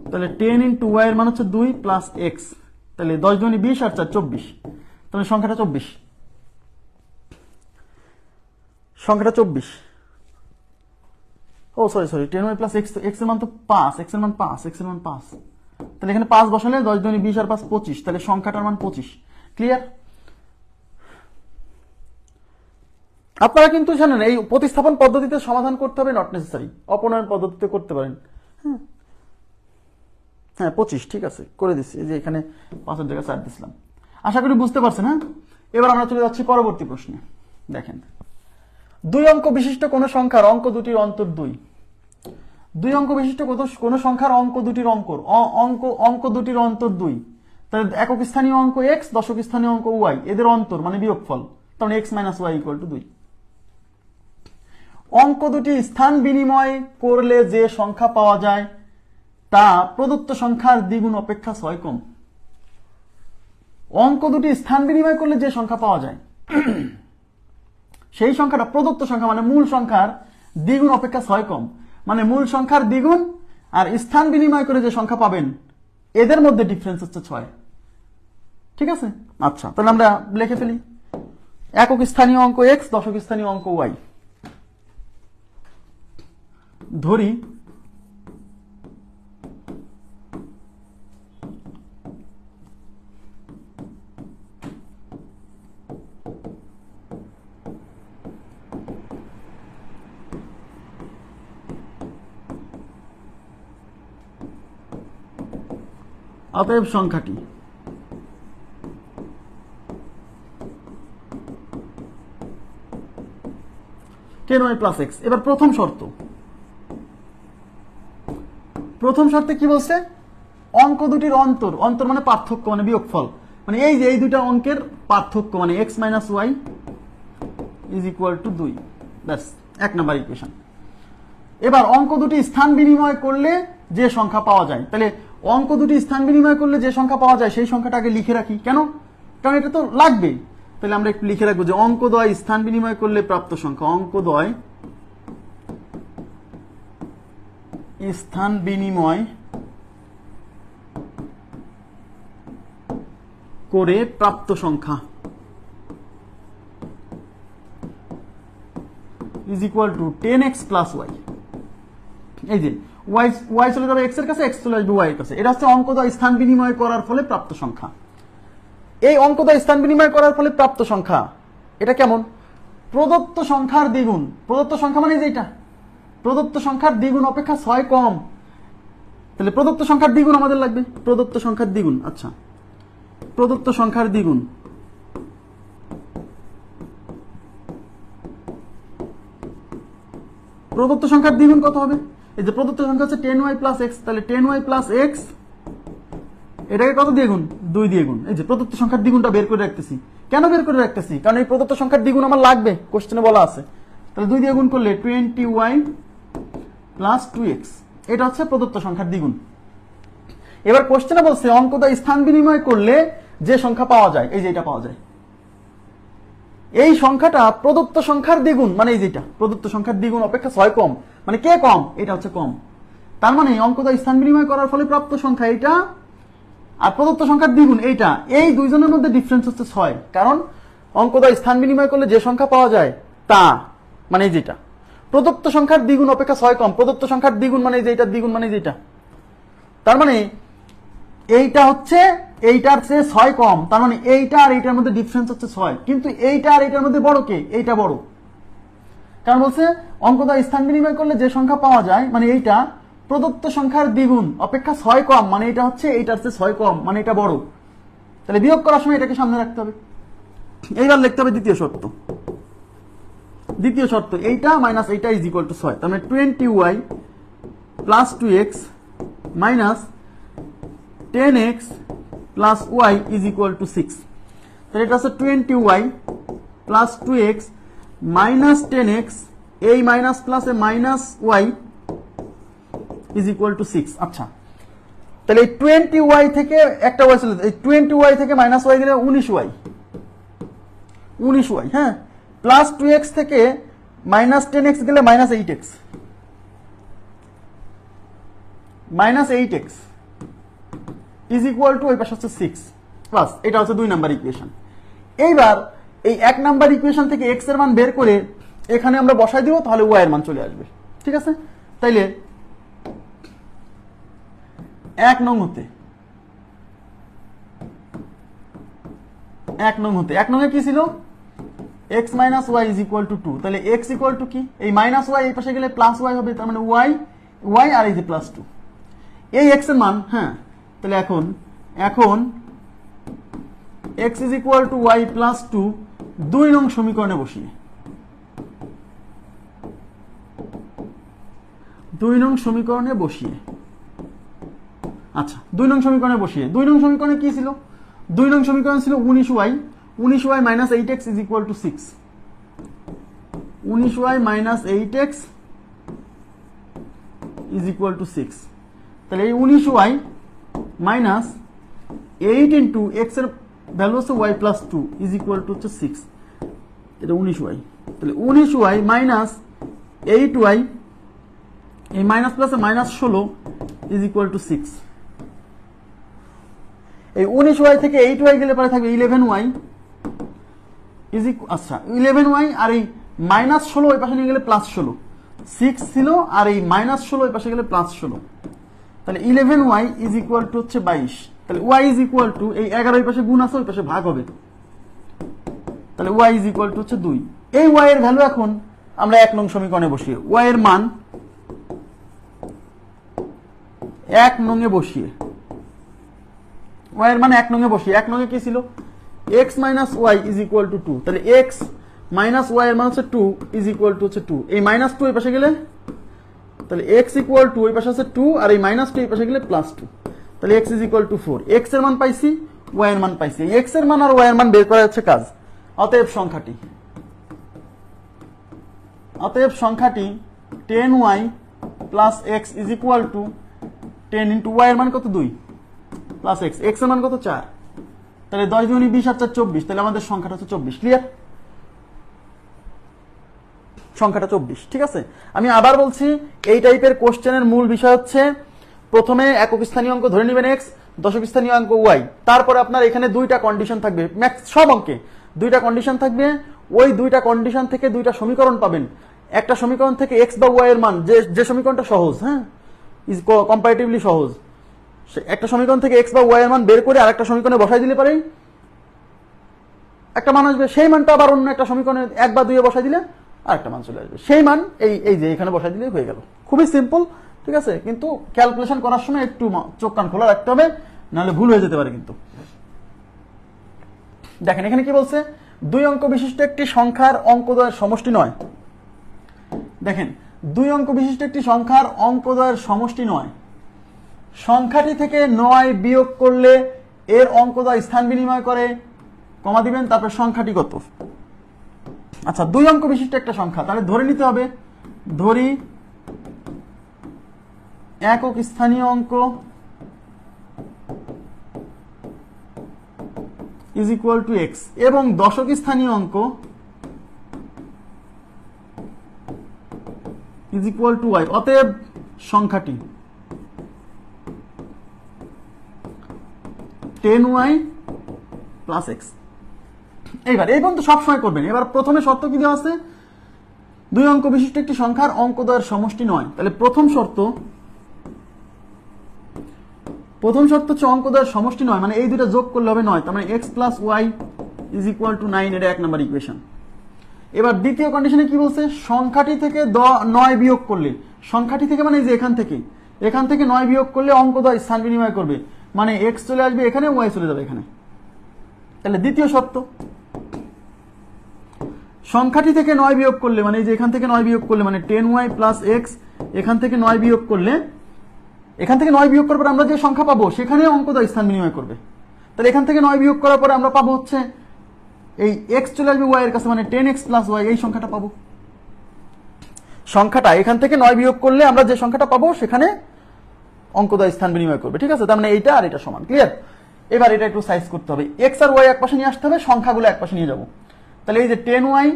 তাহলে 10 ইন্টু y এর মান হচ্ছে 2 প্লাস x, তাহলে 10 দুগুণে 20 আর 4 24, তাহলে সংখ্যাটা 24। Oh sorry 10y plus x, x এর মান তো 5, x এর মান 5, তাহলে এখানে 5 বসালে 10 দুগুণে 20 আর 5 25, তাহলে সংখ্যাটার মান 25। ক্লিয়ার? আপনারা কিন্তু জানেন এই প্রতিস্থাপন পদ্ধতিতে সমাধান করতে হবে, নট নেসেসারি অপনয়ন পদ্ধতিতে করতে পারেন। হ্যাঁ 25, ঠিক আছে করে দিচ্ছি, এই যে এখানে 5-এর জায়গায় 4 দিছিলাম। আশা করি বুঝতে পারছেন। হ্যাঁ, এবার আমরা চলে যাচ্ছি পরবর্তী প্রশ্নে। দেখেন, 2 অঙ্ক বিশিষ্ট কোন সংখ্যার অঙ্ক দুটির অন্তর 2। 2 অঙ্ক বিশিষ্ট কোন সংখ্যার অঙ্ক দুটির অঙ্ক দুটির অন্তর 2, তাহলে একক স্থানীয় অঙ্ক x, দশক স্থানীয় অঙ্ক y, এদের অন্তর মানে বিয়োগফল, তাহলে x - y = 2। অঙ্ক দুটি স্থান বিনিময় করলে যে সংখ্যা পাওয়া যায় তা প্রদত্ত সংখ্যার দ্বিগুণ অপেক্ষা 6 কম। অঙ্ক দুটি স্থান বিনিময় করলে যে সংখ্যা পাওয়া যায় সেই সংখ্যাটা প্রদত্ত সংখ্যা মানে মূল সংখ্যার দ্বিগুণ অপেক্ষা 6 কম, মানে মূল সংখ্যার দ্বিগুণ আর স্থান বিনিময় করে যে সংখ্যা পাবেন এদের মধ্যে ডিফারেন্স হচ্ছে 6। ঠিক আছে, আচ্ছা তাহলে আমরা লিখে ফেলি একক স্থানীয় অঙ্ক x, দশক স্থানীয় অঙ্ক y। ধরি অতএব সংখ্যাটি y + x। এবার প্রথম শর্তে কি বলছে, অঙ্ক দুটির অন্তর মানে পার্থক্য মানে বিয়োগফল, মানে এই যে এই দুটা অঙ্কের পার্থক্য মানে x - y = 2। ব্যাস, 1 নম্বর ইকুয়েশন। এবার অঙ্ক দুটি স্থান বিনিময় করলে যে সংখ্যা পাওয়া যায়, তাহলে অঙ্ক দুটি স্থান বিনিময় করলে যে সংখ্যা পাওয়া যায় সেই সংখ্যাটা আগে লিখে রাখি। কেন? কারণ এটা তো লাগবে। তাহলে আমরা একটু লিখে রাখবো যে অঙ্কদ্বয় স্থান বিনিময় করলে প্রাপ্ত সংখ্যা, অঙ্কদ্বয় স্থান বিনিময় করে প্রাপ্ত সংখ্যা = 10x + y। এই যে y চলে যাবে x এর কাছে, x চলে আসবে y এর কাছে। এটা হচ্ছে অঙ্কদ্বয় স্থান বিনিময় করার ফলে প্রাপ্ত সংখ্যা। এই অঙ্কদ্বয় স্থান বিনিময় করার ফলে প্রাপ্ত সংখ্যা এটা কেমন? প্রদত্ত সংখ্যার দ্বিগুণ, প্রদত্ত সংখ্যা মানে যেটা প্রদত্ত সংখ্যার দ্বিগুণ অপেক্ষা 6 কম। তাহলে প্রদত্ত সংখ্যার দ্বিগুণ আমাদের লাগবে, প্রদত্ত সংখ্যার দ্বিগুণ। আচ্ছা, প্রদত্ত সংখ্যার দ্বিগুণ কত হবে? এই যে প্রদত্ত সংখ্যা হচ্ছে 10y + x, তাহলে 10y + x এটাকে কত দিয়ে গুণ? 2 দিয়ে গুণ। এই যে প্রদত্ত সংখ্যার দ্বিগুণটা বের করে রাখতেছি। কেন বের করে রাখতেছি? কারণ এই প্রদত্ত সংখ্যার দ্বিগুণ আমার লাগবে, কোশ্চেনে বলা আছে। তাহলে 2 দিয়ে গুণ করলে 20y + 2x, এটা হচ্ছে প্রদত্ত সংখ্যার দ্বিগুণ। এবার কোশ্চেনে বলছে অঙ্কদ্বয় স্থান বিনিময় করলে যে সংখ্যা পাওয়া যায়, এই যে এটা পাওয়া যায়, এই সংখ্যাটা প্রদত্ত সংখ্যার দ্বিগুণ, মানে এই যেটা প্রদত্ত সংখ্যার দ্বিগুণ অপেক্ষা 6 কম, মানে কে কম? এটা হচ্ছে কম। তার মানে অঙ্কদ্বয় স্থান বিনিময় করার ফলে প্রাপ্ত সংখ্যা এইটা আর প্রদত্ত সংখ্যার দ্বিগুণ এইটা, এই দুইজনের মধ্যে ডিফারেন্স হচ্ছে 6। কারণ অঙ্কদ্বয় স্থান বিনিময় করলে যে সংখ্যা পাওয়া যায় তা মানে যেটা প্রদত্ত সংখ্যার দ্বিগুণ অপেক্ষা 6 কম, প্রদত্ত সংখ্যার দ্বিগুণ মানে যেটা দ্বিগুণ মানে যেটা, তার মানে এইটা হচ্ছে এইটার চেয়ে 6 কম। তার মানে এইটা আর এইটার মধ্যে ডিফারেন্স হচ্ছে 6, কিন্তু এইটা আর এইটার মধ্যে বড় কে? এইটা বড়। কারণ বলছে অঙ্কদ্বয় স্থান বিনিময় করলে যে সংখ্যা পাওয়া যায় মানে এইটা প্রদত্ত সংখ্যার দ্বিগুণ অপেক্ষা 6 কম, মানে এটা হচ্ছে এইটার চেয়ে 6 কম, মানে এটা বড়। তাহলে বিয়োগ করার সময় এটাকে সামনে রাখতে হবে। এইবার লিখতে হবে দ্বিতীয় শর্ত, এইটা মাইনাস এইটা = 6। তার মানে 20y + 2x - 10x + y = 6। তাহলে এটা হচ্ছে 20y + 2x - 10x, এই মাইনাস প্লাসে -y = 6। আচ্ছা, তাহলে এই 20y থেকে একটা y চলে, এই 20y থেকে -y গেলে 19y, হ্যাঁ, প্লাস 2x থেকে -10x গেলে -8x, -8x = ওই পাশে হচ্ছে 6 প্লাস, এটা হচ্ছে 2 নাম্বার ইকুয়েশন। এইবার এই 1 নাম্বার ইকুয়েশন থেকে x এর মান বের করে এখানে আমরা বসাই দিব, তাহলে y এর মান চলে আসবে। ঠিক আছে, তাইলে 1 নং হতে 1 নং এ কি ছিল? x - y = 2। তাহলে x = কি? এই -y এই পাশে গেলে +y হবে, তার মানে y ওয়াই আর এই যে প্লাস টু, এই এক্স এর মান, হ্যাঁ তাহলে এখন x is equal to y plus two 2 নং সমীকরণে বসিয়ে, 2 নং সমীকরণে বসিয়ে, আচ্ছা 2 নং সমীকরণে বসিয়ে, 2 নং সমীকরণে কি ছিল? 2 নং সমীকরণ ছিল 19y minus 8x is equal to 6, 19y minus 8x is equal to 6। তাহলে এই 19y মাইনাস 8 ইন্টু এক্স এর ভ্যালু হচ্ছে y plus 2 is equal to হচ্ছে 6, এটা 19y। তাহলে 19y মাইনাস 8y, এই মাইনাস প্লাসে মাইনাস 16 ইজ ইকুয়াল টু 6। এই 19y থেকে 8y গেলে পরে থাকবে 11y ইজ আচ্ছা 11y আর এই মাইনাস 16 ওই পাশে নিয়ে গেলে প্লাস 16, 6 ছিল আর এই মাইনাস 16 ওই পাশে গেলে প্লাস 16, তাহলে 11y ইজ ইকুয়াল টু হচ্ছে 22। তাহলে y ইজ ইকুয়াল টু, এই 11 ওই পাশে গুণ আছে ওই পাশে ভাগ হবে, তাহলে y ইজ ইকুয়াল টু হচ্ছে 2। এই y এর ভ্যালু এখন আমরা 1 নং সমীকরণে বসিয়ে, y এর মান 1 নং এ বসিয়ে, y এর মান 1 নং এ বসিয়ে, 1 নং এ কি ছিল? x minus y is equal to 2, তাহলে x মাইনাস y এর মান হচ্ছে 2 ইজ ইকুয়াল টু হচ্ছে 2, এই মাইনাস 2 এই পাশে গেলে তাহলে x ইকুয়াল টু ওই পাশে আছে 2 আর এই মাইনাস 2 এই পাশে গেলে প্লাস 2, তাহলে x is equal to 4। x এর মান পাইছি, y এর মান পাইছি, x এর মান আর y এর মান বের করা হচ্ছে কাজ। অতএব সংখ্যাটি 10y plus x is equal to 10 into y এর মান কত 2 প্লাস x, x এর মান কত 4, তাহলে 10 দুগুণে 20 আর 4 24, তাহলে আমাদের সংখ্যাটা হচ্ছে 24। ক্লিয়ার? সংখ্যাটা 24, ঠিক আছে। আমি আবার বলছি, এই টাইপের কোশ্চেনের মূল বিষয় হচ্ছে প্রথমে একক স্থানীয় অঙ্ক ধরে নেবেন x, দশক স্থানীয় অঙ্ক y, তারপরে আপনার এখানে 2টা কন্ডিশন থাকবে, ম্যাক্স সব অঙ্কে 2টা কন্ডিশন থাকবে, ওই 2টা কন্ডিশন থেকে 2টা সমীকরণ পাবেন। একটা সমীকরণ থেকে x বা y এর মান, যে সমীকরণটা সহজ, হ্যাঁ ইজ কম্পারেটিভলি সহজ, একটা সমীকরণ থেকে x বা y এর মান বের করে আরেকটা সমীকরণে বসাই দিলে পারে একটা মান আসবে, সেই মানটা আবার অন্য একটা সমীকরণে 1 বা 2 এ বসাই দিলে আরেকটা মান চলে আসবে, সেই মান এই যে এখানে বসাই দিলে হয়ে গেল। খুবই সিম্পল, ঠিক আছে, কিন্তু ক্যালকুলেশন করার সময় একটু চোখ কান খোলা রাখতে হবে, নাহলে ভুল হয়ে যেতে পারে। কিন্তু দেখেন এখানে কি বলছে, 2 অঙ্ক বিশিষ্ট একটি সংখ্যার অঙ্কদ্বয়ের সমষ্টি নয়। দেখেন 2 অঙ্ক বিশিষ্ট একটি সংখ্যার অঙ্কদ্বয়ের সমষ্টি নয়, সংখ্যাটি থেকে 9 বিয়োগ করলে এর অঙ্কদ্বয় স্থান বিনিময় করে, কমা দিবেন, তারপর সংখ্যাটি কত। আচ্ছা 2 অঙ্ক বিশিষ্ট একটা সংখ্যা, তাহলে ধরে নিতে হবে, ধরি একক স্থানীয় অঙ্ক ইজ ইকুয়াল টু x এবং দশক স্থানীয় অঙ্ক ইজ ইকুয়াল টু y। অতএব সংখ্যাটি 10y প্লাস x। এইবার এই পর্যন্ত সবসময় করবেন। এবার প্রথমে শর্ত কি দেওয়া আছে, 2 অঙ্ক বিশিষ্ট একটি সংখ্যার অঙ্কদ্বয়ের সমষ্টি নয়। তাহলে প্রথম শর্ত হচ্ছে অঙ্কদ্বয়ের সমষ্টি নয়, মানে এই দুটো যোগ করলে হবে 9, তার মানে x plus y is equal to 9, এটা 1 নম্বর ইকুয়েশন। এবার দ্বিতীয় কন্ডিশনে কি বলছে, সংখ্যাটি থেকে 9 বিয়োগ করলে, সংখ্যাটি থেকে মানে যে এখান থেকে 9 বিয়োগ করলে অঙ্কদ্বয় স্থান বিনিময় করবে, মানে x চলে আসবে এখানে, y চলে যাবে এখানে। তাহলে দ্বিতীয় শর্ত, সংখ্যাটি থেকে 9 বিয়োগ করলে, মানে এই যে এখান থেকে 9 বিয়োগ করলে, মানে 10y প্লাস x, এখান থেকে 9 বিয়োগ করলে, এখান থেকে 9 বিয়োগ করার পর আমরা যে সংখ্যা পাবো সেখানে অঙ্কদ্বয় স্থান বিনিময় করবে। তাহলে এখান থেকে 9 বিয়োগ করার পরে আমরা পাবো হচ্ছে এই x চলে আসবে y এর কাছে, মানে 10x প্লাস y, এই সংখ্যাটা পাবো। সংখ্যাটা এখান থেকে 9 বিয়োগ করলে আমরা যে সংখ্যাটা পাবো সেখানে অঙ্কদ্বয় স্থান বিনিময় করবে, ঠিক আছে। তার মানে এইটা আর এটা সমান। ক্লিয়ার? এবার এটা একটু সাইজ করতে হবে, x আর y এক পাশে নিয়ে আসতে হবে, সংখ্যাগুলো এক পাশে নিয়ে যাবো। তাহলে এই যে 10y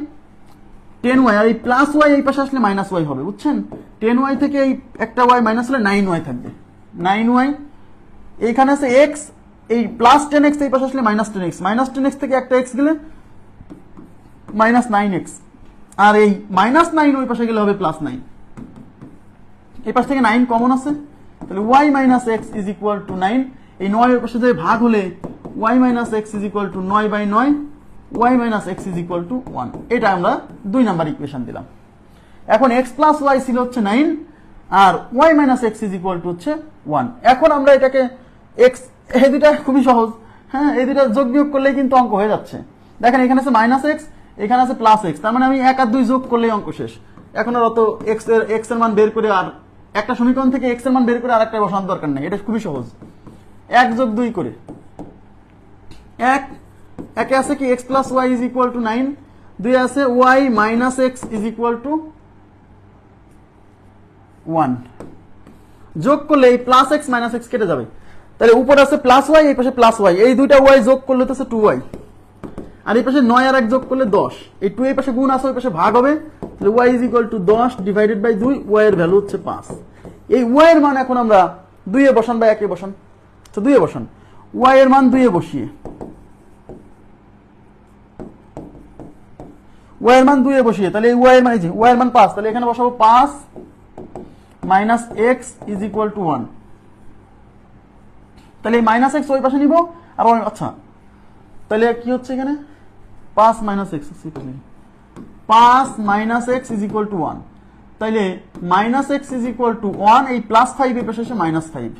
আর এই প্লাস y এই পাশে আসলে মাইনাস y হবে, বুঝছেন। 10y থেকে এই একটা y মাইনাস হলে 9y থাকবে, 9y। এইখানে আছে x, এই প্লাস 10x এই পাশে আসলে মাইনাস 10x থেকে একটা x গেলে মাইনাস 9x, আর এই মাইনাস 9 ওই পাশে গেলে হবে প্লাস 9। এই পাশ থেকে 9 কমন আছে, তাহলে y minus x is equal to 9। এই 9 ওই পাশে যদি ভাগ হলে y minus x is equal two 9/9, y minus x is equal to 1। এটা আমরা 2 নাম্বার ইকুয়েশন দিলাম। এখন x প্লাস y ছিল হচ্ছে 9, আর y minus x is equal to হচ্ছে 1। এখন আমরা এটাকে এক্স, এই দুটা খুবই সহজ, হ্যাঁ এই দুটা যোগ বিয়োগ করলেই কিন্তু অঙ্ক হয়ে যাচ্ছে। দেখেন এখানে আছে মাইনাস এক্স, এখানে আছে প্লাস এক্স, তার মানে আমি 1 আর 2 যোগ করলেই অঙ্ক শেষ। এখন আর অত এক্স এর মান বের করে আর একটা সমীকরণ থেকে এক্স এর মান বের করে আরেকটা বসানোর দরকার নেই, এটা খুবই সহজ। 1 যোগ 2 করে 1, একে আছে কি x plus y is equal to 9, 2 আছে y minus x is equal to 1। যোগ করলে এই প্লাস এক্স মাইনাস এক্স কেটে যাবে, তাহলে উপরে আছে প্লাস ওয়াই, এই পাশে প্লাস ওয়াই, এই দুইটা ওয়াই যোগ করলে তো আছে 2y, আর এই পাশে 9 আর 1 যোগ করলে 10, এই 2 এই পাশে গুণ আছে ওই পাশে ভাগ হবে, তাহলে y is equal to 10 divided by 2, y এর ভ্যালু হচ্ছে 5। এই y এর মান এখন আমরা 2 এ বসান বা 1 এ বসান, তো 2 এ বসান, y এর মান 2 এ বসিয়ে, y এর মান 2 এ বসিয়ে, তাহলে এই y এর মান, এই যে y এর মান 5, তাহলে এখানে বসাবো 5 minus x is equal to 1। তাহলে এই মাইনাস এক্স ওই পাশে নিব, আর আচ্ছা তাহলে কি হচ্ছে এখানে 5 minus x, 5 minus x is equal to 1, তাহলে minus x is equal to 1, এই প্লাস 5 এই পাশে এসে মাইনাস 5,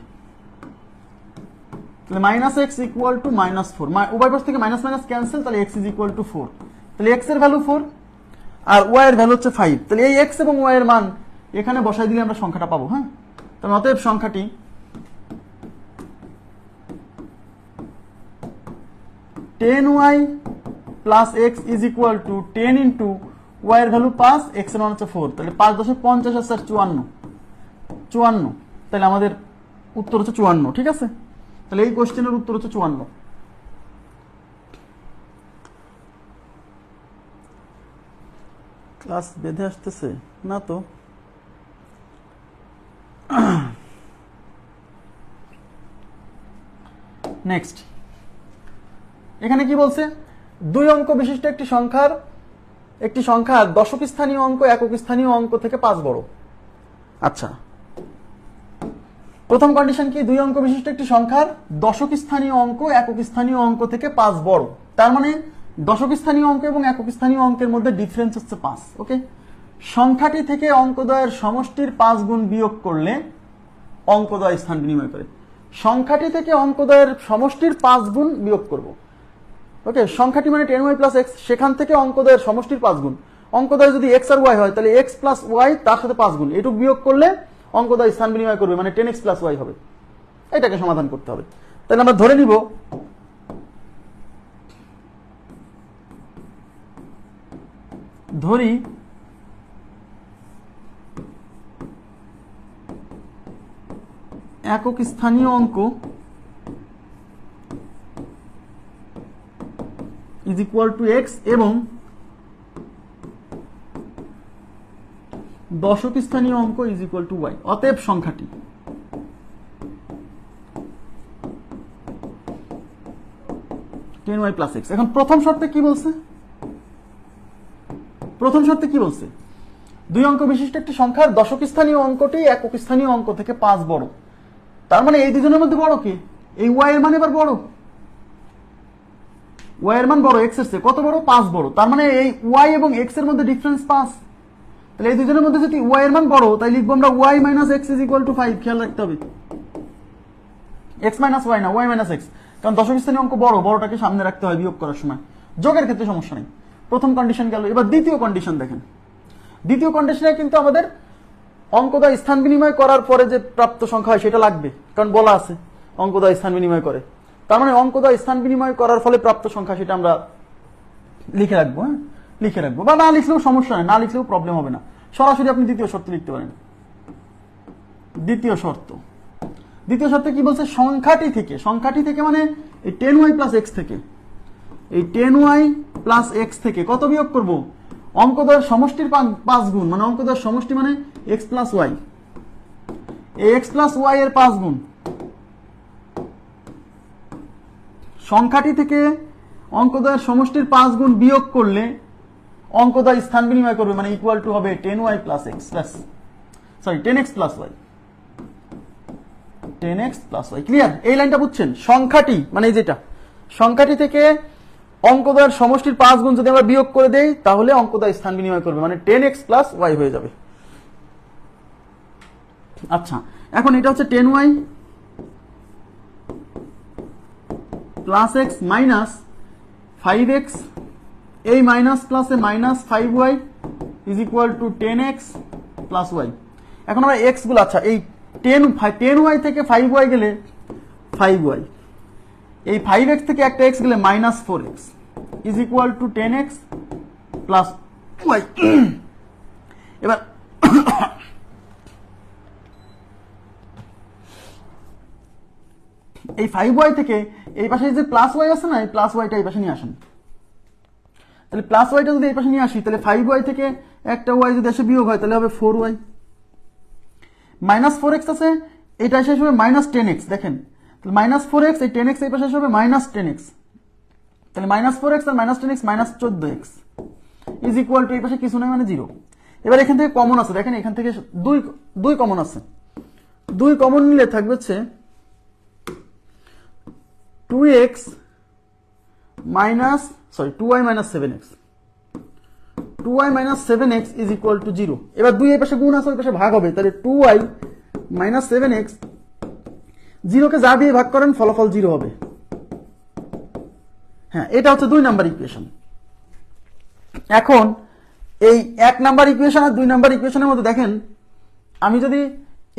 তাহলে minus x equal to minus 4, উভয় পাশ থেকে মাইনাস মাইনাস ক্যান্সেল, তাহলে এক্স ইজ ইকুয়াল টু 4, তাহলে এক্স এর ভ্যালু 4 আর ওয়াই এর ভ্যালু হচ্ছে 5, তাহলে এই এক্স এবং ওয়াই এর মান এখানে বসাই দিলে আমরা সংখ্যাটা পাবো। হ্যাঁ, তাহলে অতএব সংখ্যাটি 10y plus x is equal to 10 into y এর ভ্যালু 5, এক্স এর মান হচ্ছে 4, তাহলে 5 × 50 = 54, তাহলে আমাদের উত্তর হচ্ছে 54। ঠিক আছে, তাহলে এই কোশ্চেনের উত্তর হচ্ছে 54। ক্লাস বেঁধে আসতেছে না তো? নেক্সট, এখানে কি বলছে, 2 অঙ্ক বিশিষ্ট একটি সংখ্যার দশক স্থানীয় অঙ্ক একক স্থানীয় অঙ্ক থেকে 5 বড়। আচ্ছা, প্রথম কন্ডিশন কি, 2 অঙ্ক বিশিষ্ট একটি সংখ্যার দশক স্থানীয় অঙ্ক একক স্থানীয় অঙ্ক থেকে 5 বড়, তার মানে দশক স্থানীয় অঙ্ক এবং একক স্থানীয় অঙ্কের মধ্যে ডিফারেন্স হচ্ছে 5। ওকে, সংখ্যাটি থেকে অঙ্কদ্বয়ের সমষ্টির 5 গুণ বিয়োগ করলে অঙ্কদ্বয় স্থান বিনিময় করে। সংখ্যাটি থেকে অঙ্কদ্বয়ের সমষ্টির 5 গুণ বিয়োগ করব। ওকে, সংখ্যাটি মানে 10y প্লাস এক্স, সেখান থেকে অঙ্কদ্বয়ের সমষ্টির 5 গুণ। অঙ্কদ্বয় যদি এক্স আর ওয়াই হয়, তাহলে এক্স প্লাস ওয়াই তার সাথে 5 গুণ, এটুকু বিয়োগ করলে অঙ্কদ্বয় স্থান বিনিময় করবে, মানে 10x প্লাস ওয়াই হবে। এটাকে সমাধান করতে হবে। তাহলে আমরা ধরে নিব একক স্থানীয় অঙ্ক ইজ ইকুয়াল টু এক্স এবং দশক স্থানীয় অঙ্ক ইজ ইকুয়াল টু ওয়াই। অতএব সংখ্যাটি টেন ওয়াই প্লাস এক্স। এখন প্রথম শর্তে কি বলছে, দুই অঙ্ক বিশিষ্ট একটি সংখ্যার দশক স্থানীয় অঙ্কটি একক স্থানীয় অঙ্ক থেকে 5 বড়। তার মানে এই দুজনের মধ্যে বড় কি, এই ওয়াই এর মান এবার বড়, ওয়াই এর মান বড় এক্স এর চেয়ে, কত বড়, 5 বড়। তার মানে এই ওয়াই এবং এক্স এর মধ্যে ডিফারেন্স 5। তাহলে এই দুজনের মধ্যে যদি ওয়াই এর মান বড়, তাই লিখবো আমরা y minus x is equal to 5। খেয়াল রাখতে হবে এক্স মাইনাস ওয়াই না, ওয়াই মাইনাস এক্স, কারণ দশক স্থানীয় অঙ্ক বড়, বড়টাকে সামনে রাখতে হয় বিয়োগ করার সময়। যোগের ক্ষেত্রে সমস্যা নেই। প্রথম কন্ডিশন গেল। এবার দ্বিতীয় কন্ডিশন দেখেন। দ্বিতীয় কন্ডিশনে কিন্তু আমাদের অঙ্কদ্বয় স্থান বিনিময় করার পরে যে প্রাপ্ত সংখ্যা হয় সেটা লাগবে, কারণ বলা আছে অঙ্কদ্বয় স্থান বিনিময় করে। তার মানে অঙ্কদ্বয় স্থান বিনিময় করার ফলে প্রাপ্ত সংখ্যা সেটা আমরা লিখে রাখবো। হ্যাঁ, লিখে রাখবো, বা না লিখলেও সমস্যা নেই, না লিখলেও প্রবলেম হবে না। সরাসরি আপনি দ্বিতীয় শর্ত লিখতে পারেন। দ্বিতীয় শর্তে কি বলছে, সংখ্যাটি থেকে মানে এই 10y প্লাস এক্স থেকে, এই 10y প্লাস এক্স থেকে কত বিয়োগ করব, অঙ্কদ্বয়ের সমষ্টির 5 গুণ, মানে অঙ্কদ্বয়ের সমষ্টি মানে এক্স প্লাস ওয়াই, এই এক্স প্লাস ওয়াই এর 5 গুণ। সংখ্যাটি থেকে অঙ্কদ্বয়ের সমষ্টির 5 গুণ বিয়োগ করলে অঙ্কদ্বয় স্থান বিনিময় করবে, মানে ইকুয়াল টু হবে 10y plus x plus 10x plus y, 10x plus y. Clear? এই লাইনটা বুঝছেন? সংখ্যাটি মানে যেটা, সংখ্যাটি থেকে অঙ্কদ্বয়ের সমষ্টির 5 গুণ যদি আমরা বিয়োগ করে দেই, তাহলে অঙ্কদ্বয় স্থান বিনিময় করবে, মানে 10x প্লাস ওয়াই হয়ে যাবে। আচ্ছা, এখন এটা হচ্ছে 10y plus x minus 5x, এই মাইনাস প্লাসে minus 5y is equal to 10x plus y. এখন আমরা এক্স গুলো, আচ্ছা এই 10y থেকে 5y গেলে 5y, এই 5x থেকে একটা x গেলে minus 4x is equal to 10x plus y. এবার এই 5y থেকে এই পাশে যে প্লাস ওয়াই আছে না, এই প্লাস ওয়াইটা এই পাশে নিয়ে আসেন। তাহলে প্লাস ওয়াইটা যদি এই পাশে নিয়ে আসি, তাহলে 5y থেকে একটা ওয়াই যদি এসে বিয়োগ হয় তাহলে হবে 4y। মাইনাস 4x আছে, এটা এসে হবে মাইনাস 10x। দেখেন তাহলে মাইনাস 4x, এই 10x এই পাশে এসে হবে মাইনাস 10x। তাহলে মাইনাস 4x আর minus 10x minus 14x is equal to এই পাশে কিছু নয় মানে 0। এবার এখান থেকে কমন আছে, দেখেন এখান থেকে দুই কমন আছে, 2 কমন নিলে থাকবে হচ্ছে 2y minus 7x, 2y minus 7x is equal to 0। এবার 2 এই পাশে গুণ আছে, ওই পাশে ভাগ হবে, তাহলে 2y মাইনাস 7x, 0কে যা দিয়ে ভাগ করেন ফলাফল 0 হবে। হ্যাঁ, এটা হচ্ছে 2 নাম্বার ইকুয়েশন। এখন এই 1 নাম্বার ইকুয়েশন আর 2 নাম্বার ইকুয়েশনের মধ্যে দেখেন, আমি যদি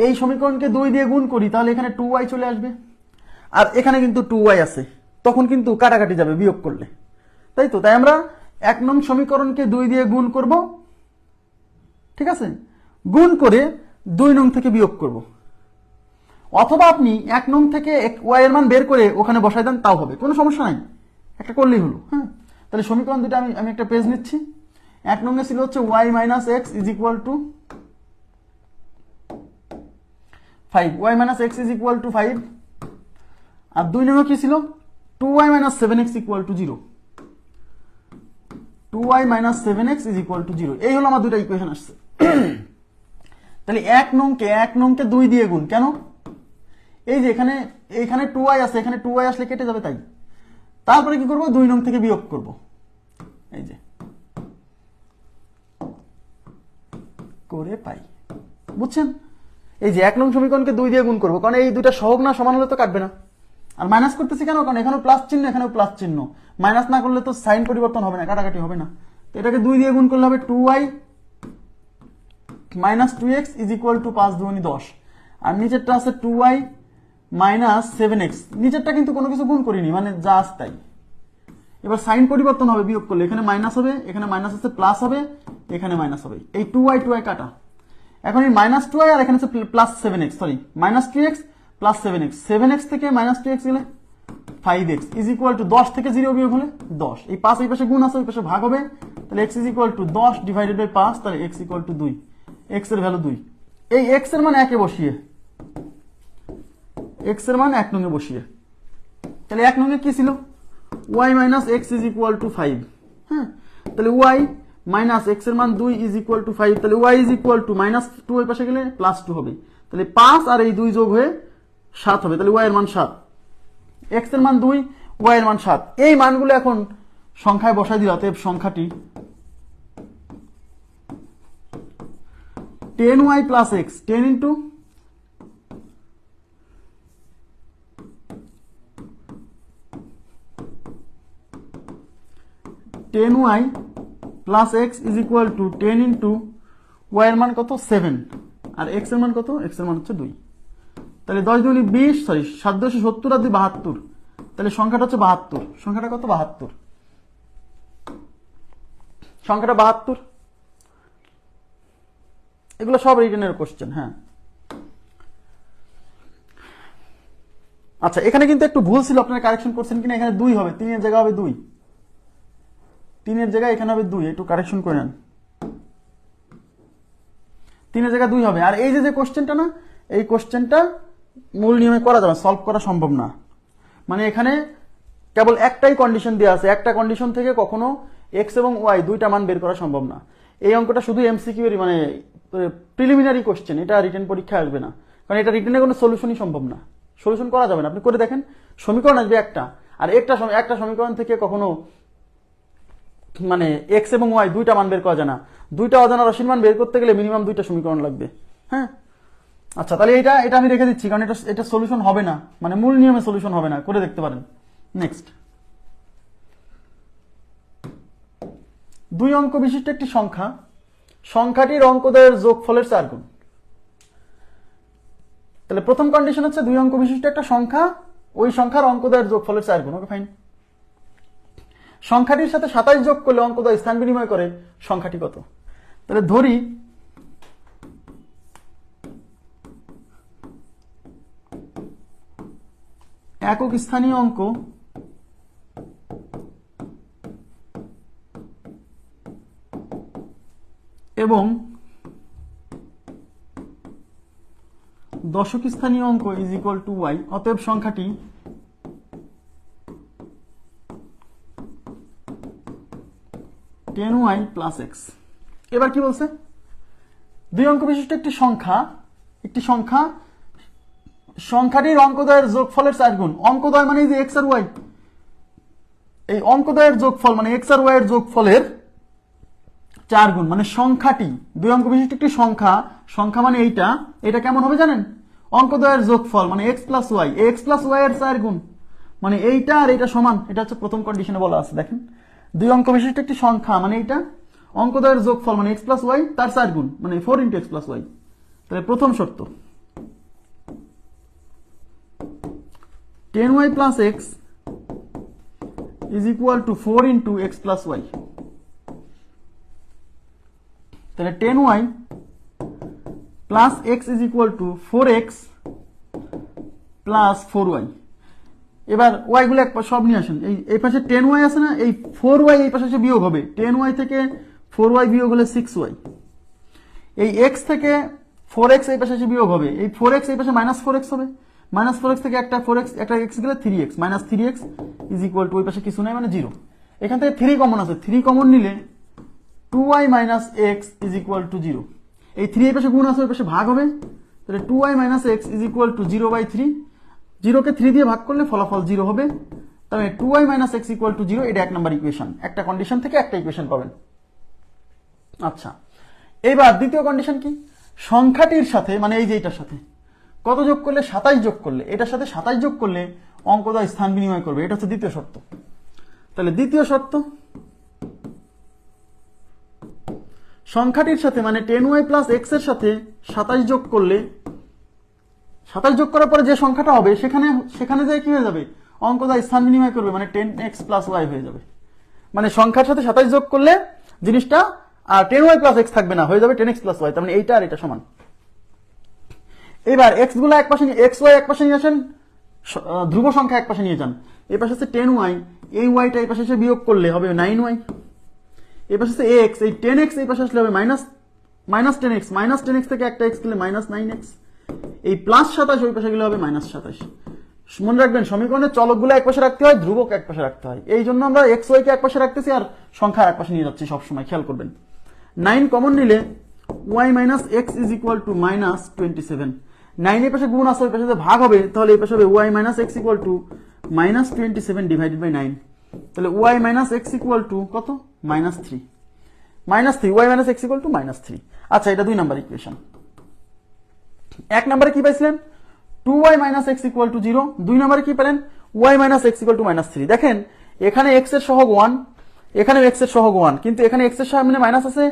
এই সমীকরণকে 2 দিয়ে গুণ করি তাহলে এখানে 2y চলে আসবে, আর এখানে কিন্তু 2y আছে, তখন কিন্তু কাটাকাটি যাবে বিয়োগ করলে, তাই তো? তাই আমরা 1 নং সমীকরণকে 2 দিয়ে গুণ করব, ঠিক আছে? গুণ করে 2 নং থেকে বিয়োগ করব, অথবা আপনি 1 নং থেকে y এর মান বের করে ওখানে বসাই দেন, তাও হবে, কোনো সমস্যা নাই, একটা করলেই হলো। হ্যাঁ, তাহলে সমীকরণ দুটো আমি একটা পেজ নিচ্ছি। 1 নং এ ছিল হচ্ছে y minus x is equal to 5, y minus x is equal to 5, আর 2 নং কি ছিল 2y minus 7x equal to 0, 2y minus 7x is equal to 0। এই হলো আমার দুটো ইকুয়েশন আসছে। তাহলে 1 নংকে 2 দিয়ে গুণ, কেন? এই যে এখানে 2y আছে, এখানে 2y আসলে কেটে যাবে, তাই। তারপরে কি করব, 2 নং থেকে বিয়োগ করব, এই যে করে পাই, বুঝছেন? এই যে 1 নং সমীকরণকে 2 দিয়ে গুণ করব, কারণ এই দুইটা সহগ না, সমান হলে তো কাটবে না। আর মাইনাস করতেছি কেন? কারণ এখানেও প্লাস চিহ্ন, এখানেও প্লাস চিহ্ন, মাইনাস না করলে তো সাইন পরিবর্তন হবে না, কাটাকাটি হবে না। তো এটাকে 2 দিয়ে গুণ করলে হবে 2y minus 2x is equal to 5 2 10, আর নিচেরটা আছে 2y মাইনাস 7x, নিচেরটা কিন্তু কোনো কিছু গুণ করিনি, মানে যা আছে তাই। এবার সাইন পরিবর্তন হবে বিয়োগ করলে, এখানে মাইনাস হবে, এখানে মাইনাস আছে, প্লাস হবে, এখানে মাইনাস হবে, এই 2y কাটা। এখন এই মাইনাস 2y আর এখানে আছে plus 7x, minus 3x plus 7x, 7x থেকে মাইনাস 2x গেলে 5x ইজ ইকুয়াল টু 10 থেকে 0 বিয়োগ হলে 10, এই 5 এই পাশে গুণ আছে, ওই পাশে ভাগ হবে, তাহলে x is equal to 10 divided by 5, তাহলে x ইকুয়াল টু 2, x এর ভ্যালু 2। এই x এর মান 1 এ বসিয়ে, x এর মান 1 নং এ বসিয়ে, তাহলে 1 নং এ কি ছিল y minus x is equal to 5। হ্যাঁ, তাহলে y মাইনাস x এর মান 2 ইজ ইকুয়াল টু 5, তাহলে y is equal to minus 2 ওই পাশে গেলে প্লাস 2 হবে, তাহলে 5 আর এই 2 যোগ হয়ে 7 হবে, তাহলে y এর মান 7, x এর মান 2, y এর মান 7। এই মানগুলো এখন সংখ্যায় বসাই দিলে অতএব সংখ্যাটি 10y plus x, 10 into 10y plus x is equal to 10 into y এর মান কত 7, আর এক্স এর মান কত, এক্স এর মান হচ্ছে 2। তাহলে 10 দুগুণে 20, 7 × 70 আর 2 72, তাহলে সংখ্যাটা হচ্ছে 72। সংখ্যাটা কত 72, সংখ্যাটা 72। এগুলো সব রিটেনের কোশ্চেন। হ্যাঁ, আচ্ছা এখানে কিন্তু একটু ভুল ছিল, আপনারা কারেকশন করছেন কিনা, এখানে 2 হবে, 3 এর জায়গা হবে 2, 3 এর জায়গায় এখানে হবে 2, একটু কারেকশন করে নেন, 3 এর জায়গায় 2 হবে। আর এই যে কোশ্চেনটা না, এই কোশ্চেনটা মূল নিয়মে করা যাবে, সলভ করা সম্ভব না। মানে এখানে কেবল একটাই কন্ডিশন দেওয়া আছে, একটা কন্ডিশন থেকে কখনো এক্স এবং ওয়াই দুইটা মান বের করা সম্ভব না। এই অঙ্কটা শুধু এমসিকিউ এর মানে প্রিলিমিনারি কোশ্চেন, এটা রিটেন পরীক্ষা আসবে না, কারণ এটা রিটেনে কোনো সলিউশনই সম্ভব না, সলিউশন করা যাবে না। আপনি করে দেখেন, সমীকরণ আসবে একটা, আর একটা সমীকরণ থেকে কখনো মানে এক্স এবং ওয়াই দুইটা মান বের করা যায় না। দুইটা অজানা রাশির মান বের করতে গেলে মিনিমাম দুইটা সমীকরণ লাগবে। হ্যাঁ, আচ্ছা, তাহলে এটা এটা আমি রেখে দিচ্ছি, কারণ এটা এটা সলিউশন হবে না, মানে মূল নিয়মে সলিউশন হবে না, করে দেখতে পারেন। নেক্সট, 2 অঙ্ক বিশিষ্ট একটি সংখ্যা, সংখ্যাটির অঙ্কদ্বয়ের যোগফলের 4 গুণ। তাহলে প্রথম কন্ডিশন হচ্ছে 2 অঙ্ক বিশিষ্ট একটা সংখ্যা, ওই সংখ্যার অঙ্কদ্বয়ের যোগফলের 4 গুণ। ওকে, ফাইন। সংখ্যাটির সাথে 27 যোগ করলে অঙ্কদ্বয় স্থান বিনিময় করে, সংখ্যাটি কত? তাহলে ধরি একক স্থানীয় অঙ্ক এবং দশক স্থানীয় অঙ্ক ইজ ইকুয়াল টু ওয়াই, অতএব সংখ্যাটি টেন ওয়াই প্লাস এক্স। এবার কি বলছে? 2 অঙ্ক বিশিষ্ট একটি সংখ্যা, সংখ্যাটির অঙ্কদ্বয়ের যোগফলের 4 গুণ। অঙ্কদ্বয় মানে যে এক্স আর ওয়াই, এই অঙ্কদ্বয়ের যোগফল মানে এক্স আর ওয়াই এর যোগফলের 4 গুণ, মানে সংখ্যাটি 2 অঙ্ক বিশিষ্ট একটি সংখ্যা মানে এটা কেমন হবে জানেন? অঙ্কদ্বয়ের যোগফল মানে এক্স প্লাস ওয়াই এর 4 গুণ, মানে এইটা আর এটা সমান। এটা হচ্ছে প্রথম কন্ডিশনে বলা আছে। দেখেন, 2 অঙ্ক বিশিষ্ট একটি সংখ্যা মানে এইটা, অঙ্কদ্বয়ের যোগফল মানে এক্স প্লাস ওয়াই তার 4 গুণ, মানে 4 ইন্টু এক্স প্লাস ওয়াই। তাহলে প্রথম শর্ত 10y plus x is equal to 4 into x plus y. তাহলে 10y plus x is equal to 4x plus 4y। এবার ওয়াই গুলো সব নিয়ে আসেন, এই পাশে 10y আছে না, এই 4y এই পাশে বিয়োগ হবে, 10y থেকে 4y বিয়োগ হলে 6y। এই x থেকে 4x এই পাশে বিয়োগ হবে, এই 4x এই পাশে মাইনাস 4x হবে, মাইনাস 4x থেকে একটা 4x একটা x গেলে 3x, minus 3x is equal two ওই পাশে কিছু নাই মানে 0। এখান থেকে 3 কমন আছে, 3 কমন নিলে 2y minus x is equal to 0। এই 3 এই পাশে গুণ আছে, ওই পাশে ভাগ হবে, তাহলে 2y minus x is equal two 0/3। 0 কে 3 দিয়ে ভাগ করলে ফলাফল 0 হবে, তাহলে 2y minus x equal to 0। এটা 1 নম্বর ইকুয়েশন, একটা কন্ডিশন থেকে একটা ইকুয়েশন পাবেন। আচ্ছা, এবার দ্বিতীয় কন্ডিশন কি? সংখ্যাটির সাথে মানে এই যে এটার সাথে কত যোগ করলে? 27 যোগ করলে, এটার সাথে 27 যোগ করলে অঙ্কদ্বয় স্থান বিনিময় করবে। এটা হচ্ছে দ্বিতীয় শর্ত। তাহলে দ্বিতীয় শর্ত, সংখ্যাটির সাথে মানে 10y প্লাস এক্স এর সাথে 27 যোগ করলে, 27 যোগ করার পরে যে সংখ্যাটা হবে সেখানে যায় কি হয়ে যাবে? অঙ্কদ্বয় স্থান বিনিময় করবে, মানে 10x প্লাস ওয়াই হয়ে যাবে। মানে সংখ্যার সাথে 27 যোগ করলে জিনিসটা আর 10y প্লাস এক্স থাকবে না, হয়ে যাবে 10x প্লাস ওয়াই। তার মানে এইটা আর এটা সমান। এবার এক্স গুলো এক পাশে নিয়ে, এক্স ওয়াই এক পাশে নিয়ে আসেন, ধ্রুব সংখ্যা এক পাশে নিয়ে যান। এই পাশে আছে 10y, এই ওয়াইটা এই পাশে এসে বিয়োগ করলে হবে 9y। এই পাশে আছে এক্স, এই 10x এই পাশে আসলে হবে মাইনাস 10x, মাইনাস 10x থেকে একটা x গেলে মাইনাস 9x। এই প্লাস 27 ওই পাশে গেলে হবে মাইনাস 27। মনে রাখবেন, সমীকরণের চলকগুলো এক পাশে রাখতে হয়, ধ্রুবক এক পাশে রাখতে হয়। এই জন্য আমরা এক্স ওয়াই কে এক পাশে রাখতেছি আর সংখ্যা এক পাশে নিয়ে যাচ্ছি সবসময়, খেয়াল করবেন। 9 কমন নিলে y minus x is equal to minus 27। 9 এর পাশে গুণ আছে, ওই পাশে ভাগ হবে, তাহলে এই পাশে হবে y minus x equal to minus 27 divided by 9। তাহলে y minus x equal to কত? Minus 3। y minus x equal to minus 3। আচ্ছা, এটা 2 নাম্বার ইকুয়েশন। 1 নম্বরে কি পাইছিলেন? 2y minus x equal to 0। 2 নম্বরে কি পেলেন? y minus x equal to minus 3। দেখেন, এখানে x এর সহগ 1, এখানেও x এর সহগ 1, কিন্তু এখানে x এর সামনে মাইনাস আছে,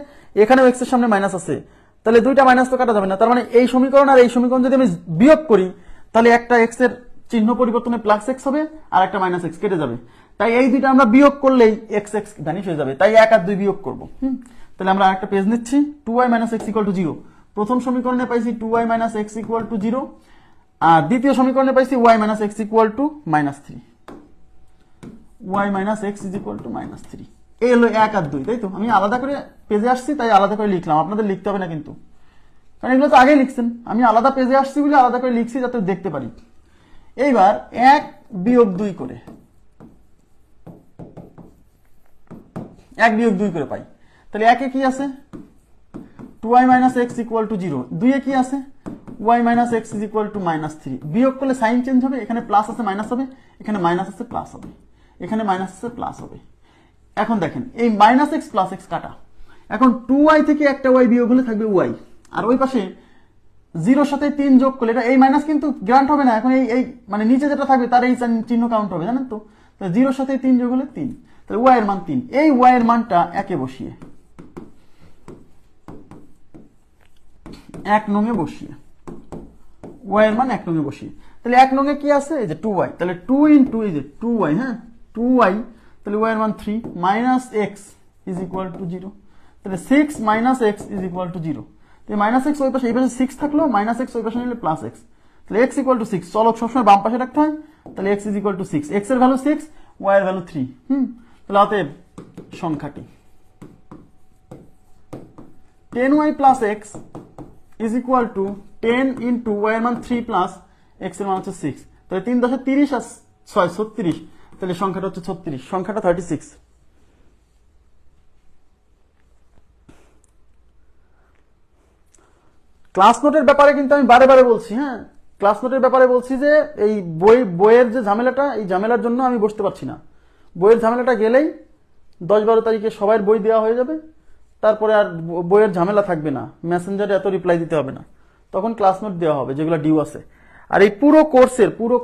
এখানেও x এর সামনে মাইনাস আছে, তাহলে দুইটা মাইনাস তো কাটা যাবে না। তার মানে এই সমীকরণ আর এই সমীকরণ যদি আমি বিয়োগ করি, তাহলে একটা x এর চিহ্ন পরিবর্তনে প্লাস x হবে আর একটা মাইনাস x কেটে যাবে। তাই এই দুইটা আমরা বিয়োগ করলেই x ভ্যানিশ হয়ে যাবে, তাই 1 আর 2 বিয়োগ করব। তাহলে আমরা আরেকটা পেজ নিচ্ছি, 2y minus x equal to 0। প্রথম সমীকরণে পাইছি 2y minus x equal to 0, আর দ্বিতীয় সমীকরণে পাইছি y minus x equal to minus 3। y minus x is equal to minus 3। এই হলো 1 আর 2, তাই তো? আমি আলাদা করে পেজে আসছি তাই আলাদা করে লিখলাম, আপনাদের লিখতে হবে না কিন্তু, কারণ এগুলো তো আগেই লিখছেন। আমি আলাদা পেজে আসছি বলে আলাদা করে লিখছি যাতে দেখতে পারি। এইবার 1 বিয়োগ 2 করে 1 বিয়োগ 2 করে পাই। তাহলে 1 এ কি আছে? 2y minus x equal to 0। 2 এ কি আছে? y minus x is equal to minus 3। বিয়োগ করলে সাইন চেঞ্জ হবে, এখানে প্লাস আছে মাইনাস হবে, এখানে মাইনাস আছে প্লাস হবে, এখানে মাইনাস আছে প্লাস হবে। এখন দেখেন, এই মাইনাস এক্স প্লাস এক্স কাটা। এখন 2y থেকে একটা y বিয়োগ হলে থাকবে y, আর ওই পাশে জিরোর সাথে 3 যোগ করলে এটা এই মাইনাস কিন্তু গ্রান্ট হবে না, এখন এই এই মানে নিচে যেটা থাকবে তার এই চিহ্ন কাউন্ট হবে, জানেন তো। তাহলে জিরোর সাথে 3 যোগ হলে 3, তাহলে ওয়াই এর মান 3। এই ওয়াই এর মানটা একে বসিয়ে, 1 নং এ বসিয়ে, ওয়াই এর মান 1 নং এ বসিয়ে, তাহলে 1 নং এ কি আছে, এই যে 2y, তাহলে 2 ইনটু এই যে 2y, হ্যাঁ 2y, তাহলে ওয়াই এর মান 3 minus x is equal to 0, তাহলে 6 minus x is equal to 0। তাহলে মাইনাস এক্স ওই পাশে, এই পাশে 6 থাকলো, মাইনাস এক্স ওই পাশে নিলে প্লাস এক্স, তাহলে এক্স ইকুয়াল টু 6, চলক সবসময় বাম পাশে রাখতে হয়, তাহলে x is equal to 6, x এর ভ্যালু 6, ওয়াই এর ভ্যালু 3। তাহলে অতএব সংখ্যাটি 10y plus x is equal to 10 into y এর মান 3 প্লাস এক্স এর মান হচ্ছে 6, তাহলে 3 10 30 আর 6 36, তাহলে সংখ্যাটা হচ্ছে 36, সংখ্যাটা 36। ক্লাস নোটের ব্যাপারে কিন্তু আমি বারে বারে বলছি, হ্যাঁ ক্লাস নোটের ব্যাপারে বলছি যে এই বইয়ের যে ঝামেলাটা, এই ঝামেলার জন্য আমি বসতে পারছি না। বইয়ের ঝামেলাটা গেলেই 10-12 তারিখে সবার বই দেওয়া হয়ে যাবে, তারপরে আর বইয়ের ঝামেলা থাকবে না, মেসেঞ্জারে এত রিপ্লাই দিতে হবে না, তখন ক্লাস নোট দেওয়া হবে যেগুলো ডিউ আছে। আর এই পুরো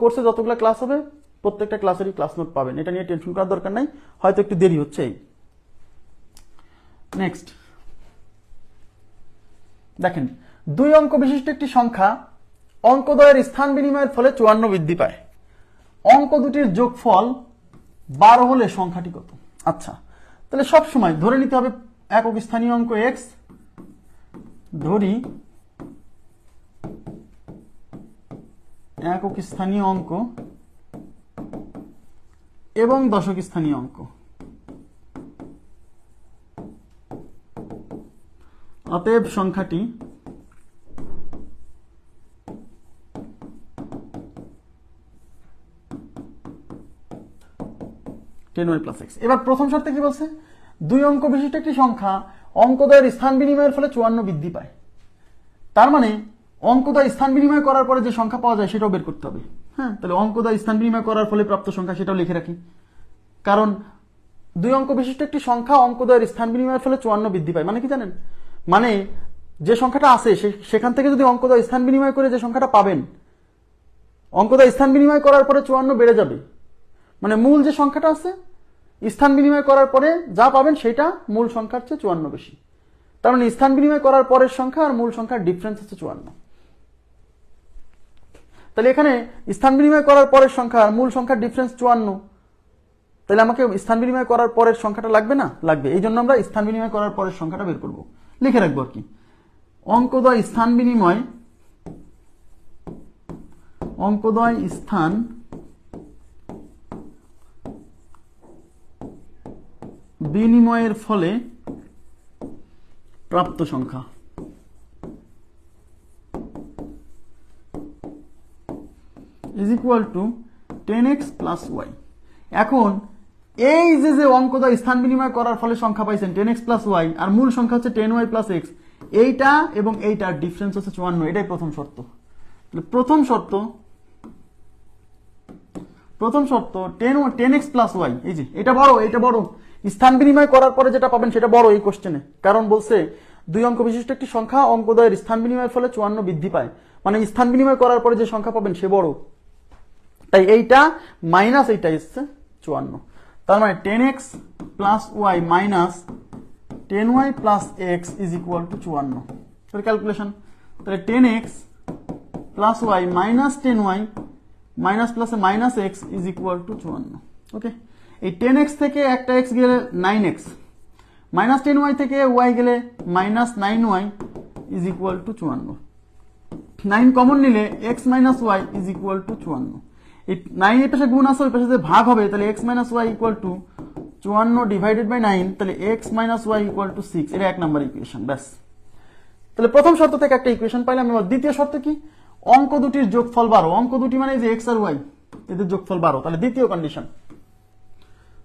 কোর্সে যতগুলো ক্লাস হবে প্রত্যেকটা ক্লাসেরই ক্লাস নোট পাবেন, এটা নিয়ে টেনশন করার দরকার নাই, হয়তো একটু দেরি হচ্ছে। এই নেক্সট দেখেন, 2 অঙ্ক বিশিষ্ট একটি সংখ্যা অঙ্কদ্বয়ের স্থান বিনিময়ের ফলে 54 বৃদ্ধি পায়, অঙ্ক দুটির যোগফল 12 হলে সংখ্যাটি কত? আচ্ছা, তাহলে সব সময় ধরে নিতে হবে একক স্থানীয় অঙ্ক x, ধরি একক স্থানীয় অঙ্ক এবং দশক স্থানীয় অঙ্ক, অতএব সংখ্যাটি 10y প্লাস x। এবার প্রথম শর্তে কি বলছে, 2 অঙ্ক বিশিষ্ট একটি সংখ্যা অঙ্কদ্বয়ের স্থান বিনিময়ের ফলে 54 বৃদ্ধি পায়, তার মানে অঙ্কদ্বয় স্থান বিনিময় করার পরে যে সংখ্যা পাওয়া যায় সেটাও বের করতে হবে। হ্যাঁ, তাহলে অঙ্কদ্বয় স্থান বিনিময় করার ফলে প্রাপ্ত সংখ্যা সেটাও লিখে রাখি, কারণ 2 অঙ্ক বিশিষ্ট একটি সংখ্যা অঙ্কদ্বয়ের স্থান বিনিময়ের ফলে 54 বৃদ্ধি পায় মানে কি জানেন, মানে যে সংখ্যাটা আছে সেখান থেকে যদি অঙ্কদ্বয় স্থান বিনিময় করে যে সংখ্যাটা পাবেন, অঙ্কদ্বয় স্থান বিনিময় করার পরে 54 বেড়ে যাবে, মানে মূল যে সংখ্যাটা আছে স্থান বিনিময় করার পরে যা পাবেন সেটা মূল সংখ্যার চেয়ে 54 বেশি, তার মানে স্থান বিনিময় করার পরের সংখ্যা আর মূল সংখ্যার ডিফারেন্স হচ্ছে 54। তাহলে এখানে স্থান বিনিময় করার পরের সংখ্যা আর মূল সংখ্যার ডিফারেন্স 54, তাহলে আমাকে স্থান বিনিময় করার পরের সংখ্যাটা লাগবে না, লাগবে, এই জন্য আমরা স্থান বিনিময় করার পরের সংখ্যাটা বের করব, লিখে রাখবো আর কি, অঙ্কদ্বয় স্থান বিনিময়ের ফলে প্রাপ্ত সংখ্যা is equal to 10x plus y. এখন এই যে অঙ্কদ্বয় স্থান বিনিময় করার ফলে সংখ্যা পাইছেন 10x প্লাস ওয়াই, আর মূল সংখ্যা হচ্ছে 10y প্লাস এক্স, এইটা এবং এইটার ডিফারেন্স হচ্ছে 54, এটাই প্রথম শর্ত। প্রথম শর্ত 10x প্লাস ওয়াই, এই যে এটা বড়, স্থান বিনিময় করার পরে যেটা পাবেন সেটা বড় এই কোশ্চেনে, কারণ বলছে 2 অঙ্ক বিশিষ্ট একটি সংখ্যা অঙ্কদ্বয়ের স্থান বিনিময়ের ফলে 54 বৃদ্ধি পায়, মানে স্থান বিনিময় করার পরে যে সংখ্যা পাবেন সে বড়, তাই এইটা মাইনাস এইটা এসছে 54, তার মানে 10x plus y minus 10y plus x is equal to 54। তাহলে ক্যালকুলেশন, তাহলে 10x plus y minus 10y minus প্লাসে minus x is equal to 54। Okay, এই 10x থেকে একটা x গেলে 9x, মাইনাস 10y থেকে y গেলে minus 9y is equal to 54, 9 common নিলে x minus y is equal to 54, এই 9 এর পাশে গুণ আছে ওই পাশে যে ভাগ হবে, তাহলে x minus y equal to 54 divided by 9, তাহলে x minus y equal to 6, এটা 1 নাম্বার ইকুয়েশন। ব্যাস, তাহলে প্রথম শর্ত থেকে একটা ইকুয়েশন পাইলাম। এবার দ্বিতীয় শর্ত কি, অঙ্ক দুটির যোগফল 12, অঙ্ক দুটি মানে যে x আর y এদের যোগফল 12, তাহলে দ্বিতীয় কন্ডিশন,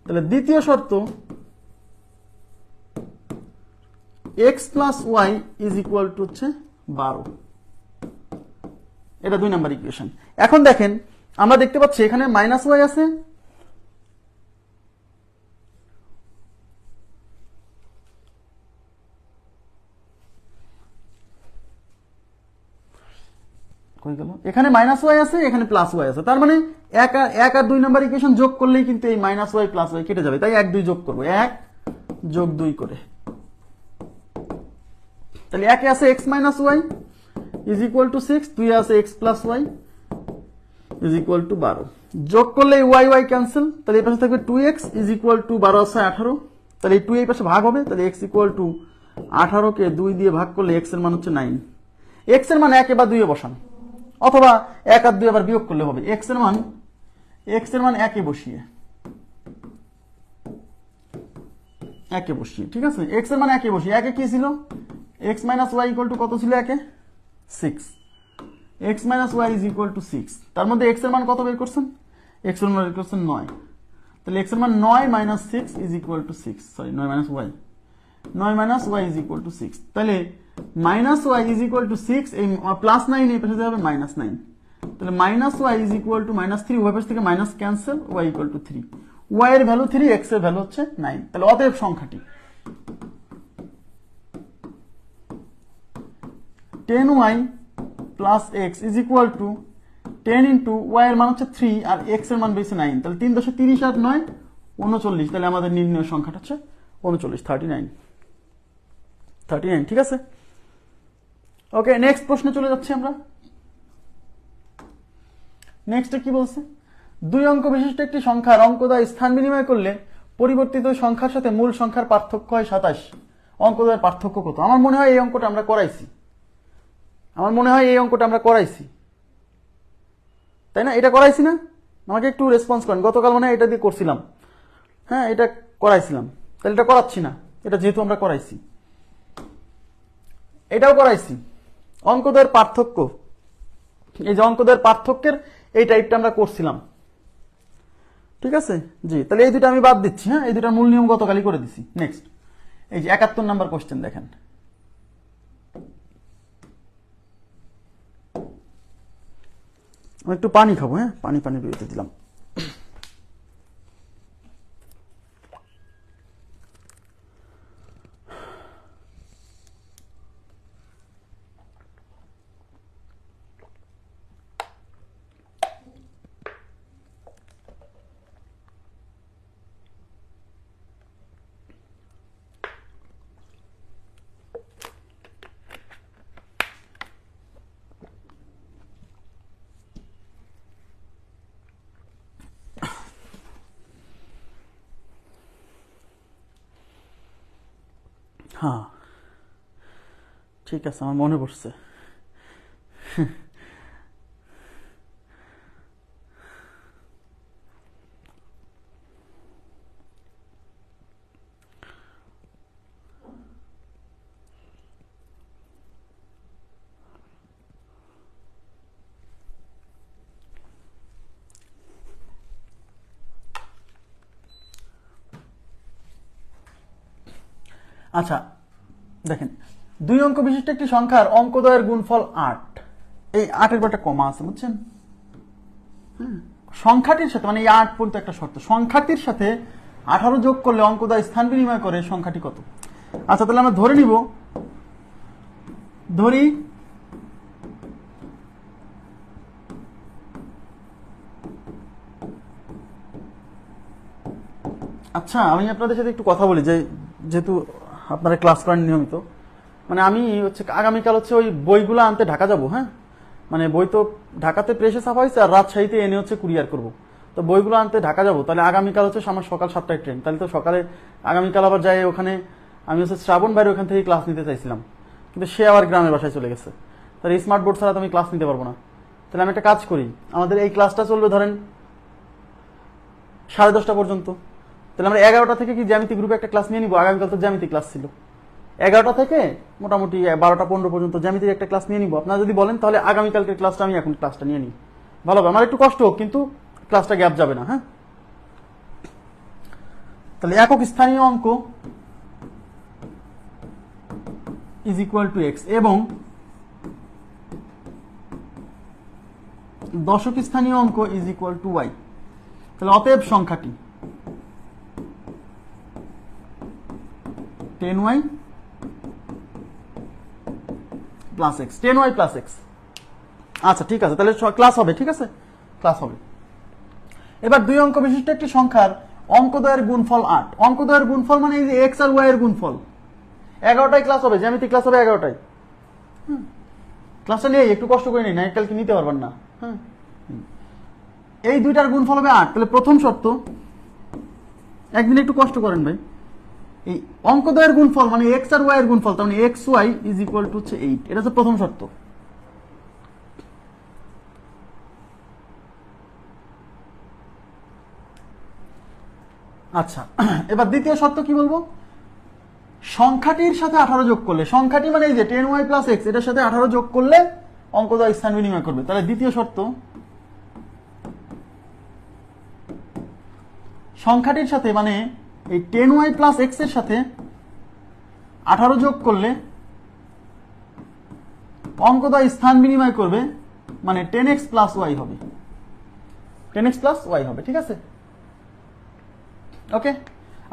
তাহলে দ্বিতীয় শর্ত x plus y is equal to হচ্ছে 12, এটা 2 নাম্বার ইকুয়েশন। এখন দেখেন আমরা দেখতে পাচ্ছি এখানে মাইনাস ওয়াই আছে, কই গেল, এখানে মাইনাস ওয়াই আছে, এখানে প্লাস ওয়াই আছে, তার মানে এক আর 2 নাম্বার ইকুয়েশন যোগ করলেই কিন্তু এই মাইনাস ওয়াই প্লাস ওয়াই কেটে যাবে, তাই 1 2 যোগ করবো, 1 যোগ 2 করে। তাহলে 1 এ আছে x minus y is equal to 6, 2 এ আছে x plus y is equal to 12, যোগ করলে ওয়াই ওয়াই ক্যান্সেল, তাহলে এই পাশে থাকবে 2x ইজ ইকুয়াল টু 12 আছে 18, তাহলে এই 2 এই পাশে ভাগ হবে, তাহলে x ইকুয়াল টু 18 কে 2 দিয়ে ভাগ করলে x এর মান হচ্ছে 9, x এর মান 1 বা 2 এ বসান, অথবা 1 আর 2 আবার বিয়োগ করলে হবে, x এর মান 1 এ বসিয়ে, ঠিক আছে, x এর মান 1 এ বসিয়ে, 1 এ কি ছিল, x minus y equal to কত ছিল 1 এ 6, x minus y is equal to 6, তার মধ্যে x এর মান কত বের করছেন, x এর মান বের করছেন 9, তাহলে x এর মান 9 minus 6 is equal to 6, sorry 9 minus y, 9 minus y is equal to 6, তাহলে minus y is equal to 6, এই প্লাস 9 এই পাশে যাবে মাইনাস 9, তাহলে minus y is equal to minus 3, উভয় পাশ থেকে minus cancel, y equal to 3, y এর ভ্যালু 3, x এর ভ্যালু হচ্ছে 9, তাহলে অতএব সংখ্যাটি 10y plus x is equal to 10 into y এর মান হচ্ছে 3 আর x এর মান বেশি 9, তাহলে 3 10 30 আর 9 39, তাহলে আমাদের নির্ণয় সংখ্যাটা হচ্ছে 39, 39, ঠিক আছে। ওকে, নেক্সট প্রশ্নে চলে যাচ্ছি আমরা। নেক্সটে কি বলছে, 2 অঙ্ক বিশিষ্ট একটি সংখ্যার অঙ্ক দ্বয় স্থান বিনিময় করলে পরিবর্তিত সংখ্যার সাথে মূল সংখ্যার পার্থক্য হয় 27, অঙ্ক দ্বয়ের পার্থক্য কত? আমার মনে হয় এই অঙ্কটা আমরা করাইছি, তাই না, এটা করাইছি না, আমাকে একটু রেসপন্স করেন, গতকাল মানে এটা দিয়ে করছিলাম, হ্যাঁ এটা করাইছিলাম, তাহলে এটা করাচ্ছি না, এটা যেহেতু আমরা করাইছি, এটাও করাইছি, অঙ্কদ্বয়ের পার্থক্য, এই যে অঙ্কদ্বয়ের পার্থক্যের এই টাইপটা আমরা করছিলাম, ঠিক আছে জি, তাহলে এই দুটো আমি বাদ দিচ্ছি, হ্যাঁ এই দুটার মূল নিয়ম গতকালই করে দিছি। নেক্সট এই যে 71 নাম্বার কোশ্চেন দেখেন, আমি একটু পানি খাবো, হ্যাঁ পানি বেরোতে দিলাম। হ্যাঁ ঠিক আছে, আমার মনে পড়ছে, আচ্ছা দেখেন, 2 অঙ্ক বিশিষ্ট একটি সংখ্যার অঙ্কদ্বয়ের গুণফল 8, এই 8 এর একটা কমা আছে বুঝছেন, সংখ্যাটির সাথে, মানে এই 8 পর্যন্ত একটা শর্ত, সংখ্যাটির সাথে 18 যোগ করলে অঙ্কদ্বয় স্থান বিনিময় করে সংখ্যাটি কত? আচ্ছা তাহলে আমরা ধরে নিব, আচ্ছা আমি আপনাদের সাথে একটু কথা বলি, যে যেহেতু আপনারা ক্লাস করেন নিয়মিত, মানে আমি হচ্ছে আগামীকাল হচ্ছে ওই বইগুলো আনতে ঢাকা যাব, হ্যাঁ মানে বই তো ঢাকাতে প্রেসে ছাপা হয়েছে আর রাজশাহীতে এনে হচ্ছে কুরিয়ার করব, তো বইগুলো আনতে ঢাকা যাব, তাহলে আগামীকাল হচ্ছে আমার সকাল 7টায় ট্রেন, তাহলে তো সকালে আগামীকাল আবার যাই ওখানে, আমি হচ্ছে শ্রাবণ ভাইয়ের ওখান থেকে ক্লাস নিতে চাইছিলাম, কিন্তু সে আবার গ্রামের বাসায় চলে গেছে, তাহলে স্মার্ট বোর্ড ছাড়া তো আমি ক্লাস নিতে পারবো না, তাহলে আমি একটা কাজ করি, আমাদের এই ক্লাসটা চলবে ধরেন 10:30 পর্যন্ত, তাহলে আমরা 11টা থেকে কি জ্যামিতি গ্রুপে একটা ক্লাস নিয়ে নিবো, আগামীকাল তো জ্যামিতি ক্লাস ছিল, 11টা থেকে মোটামুটি 12টা 15 পর্যন্ত জ্যামিতির একটা ক্লাস নিয়ে নিব, আপনারা যদি বলেন তাহলে আগামীকালকের ক্লাসটা আমি এখন ক্লাসটা নিয়ে নিই, ভালো হবে, আমার একটু কষ্ট হোক কিন্তু ক্লাসটা গ্যাপ যাবে না, হ্যাঁ তাহলে একক স্থানীয় অঙ্ক ইজ ইকুয়াল টু এক্স এবং দশক স্থানীয় অঙ্ক ইজ ইকুয়াল টু ওয়াই, তাহলে অতএব সংখ্যাটি 10y plus x, 10y plus x. আচ্ছা ঠিক আছে, তাহলে ক্লাস হবে, ঠিক আছে, ক্লাস হবে। এবার 2 অঙ্ক বিশিষ্ট একটি সংখ্যার অঙ্কদ্বয়ের গুণফল 8। অঙ্কদ্বয়ের গুণফল মানে এই যে এক্স আর ওয়াই এর গুণফল। 11টাই ক্লাস হবে, জ্যামিতি ক্লাস হবে 11টাই। ক্লাসটা নিয়ে একটু কষ্ট করে নিই, নাইট কালকে নিতে পারবেন না। হ্যাঁ, এই দুইটার গুণফল হবে 8। তাহলে প্রথম শর্ত, একদিন একটু কষ্ট করেন ভাই, এই অঙ্কদ্বয়ের গুণফল মানে এক্স আর ওয়াই এর গুণফল, তার মানে x y is equal to হচ্ছে 8। এটা হচ্ছে প্রথম শর্ত। আচ্ছা, এবার দ্বিতীয় শর্ত কি বলবো, সংখ্যাটির সাথে 18 যোগ করলে, সংখ্যাটি মানে এই যে 10y প্লাস এক্স, এটার সাথে 18 যোগ করলে অঙ্কদ্বয় স্থান বিনিময় করবে। তাহলে দ্বিতীয় শর্ত, সংখ্যাটির সাথে মানে এই 10y প্লাস এক্স এর সাথে 18 যোগ করলে অঙ্কদ্বয় স্থান বিনিময় করবে, মানে 10x প্লাস ওয়াই হবে, 10x প্লাস ওয়াই হবে, ঠিক আছে, ওকে।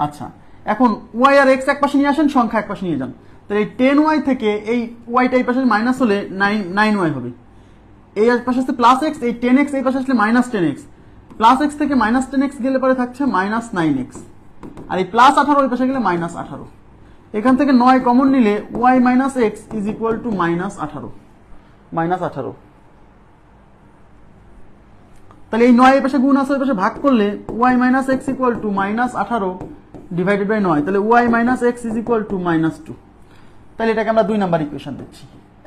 আচ্ছা, এখন ওয়াই আর এক্স এক পাশে নিয়ে আসেন, সংখ্যা এক পাশে নিয়ে যান। তাহলে এই 10y থেকে এই ওয়াইটা এই পাশে মাইনাস হলে 9y হবে। এই পাশে আসছে প্লাস এক্স, এই 10x এই পাশে আসলে মাইনাস 10x, প্লাস এক্স থেকে মাইনাস 10x গেলে পরে থাকছে মাইনাস 9x, আর এই প্লাস 18 ওই পাশে গেলে মাইনাস 18। এখান থেকে 9 কমন নিলে y minus x is equal to minus 18, minus 18। তাহলে এই 9 এর পাশে গুণ আছে, ওই পাশে ভাগ করলে y minus x equal to minus 18 divided by 9, তাহলে y minus x is equal to minus 2। তাহলে এটাকে আমরা 2 নাম্বার ইকুয়েশন দিচ্ছি।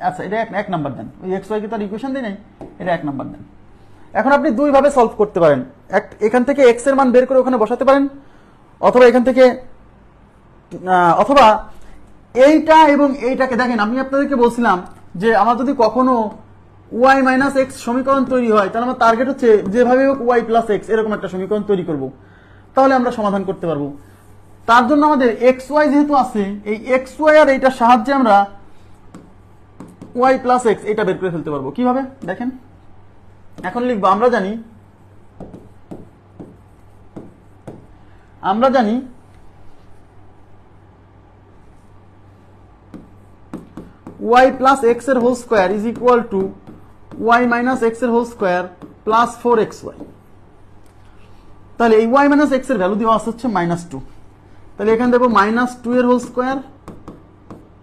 আচ্ছা, এটা এক নাম্বার দেন, ওই এক্স ওয়াই কে তার ইকুয়েশন দিই নাই, এটা 1 নাম্বার দেন। এখন আপনি দুই ভাবে সলভ করতে পারেন, এখান থেকে এক্স এর মান বের করে ওখানে বসাতে পারেন, অথবা এখান থেকে অথবা এইটা এবং এইটাকে দেখেন, আমি আপনাদেরকে বলছিলাম যে আমার যদি কখনো ওয়াই মাইনাস এক্স সমীকরণ তৈরি হয়, তাহলে আমার টার্গেট হচ্ছে যেভাবে হোক ওয়াই প্লাস এক্স এরকম একটা সমীকরণ তৈরি করব, তাহলে আমরা সমাধান করতে পারবো। তার জন্য আমাদের এক্স ওয়াই যেহেতু আছে, এই এক্স ওয়াই আর এইটার সাহায্যে আমরা ওয়াই প্লাস এক্স এটা বের করে ফেলতে পারবো। কিভাবে দেখেন, এখন লিখবো, আমরা জানি y প্লাস এক্স এর whole square is equal to y minus x এর হোল স্কোয়ার প্লাস 4xy। তাহলে এই ওয়াই মাইনাস এক্স এর ভ্যালু দেওয়া আছে হচ্ছে -2, তাহলে এখানে দেবো -2 এর whole square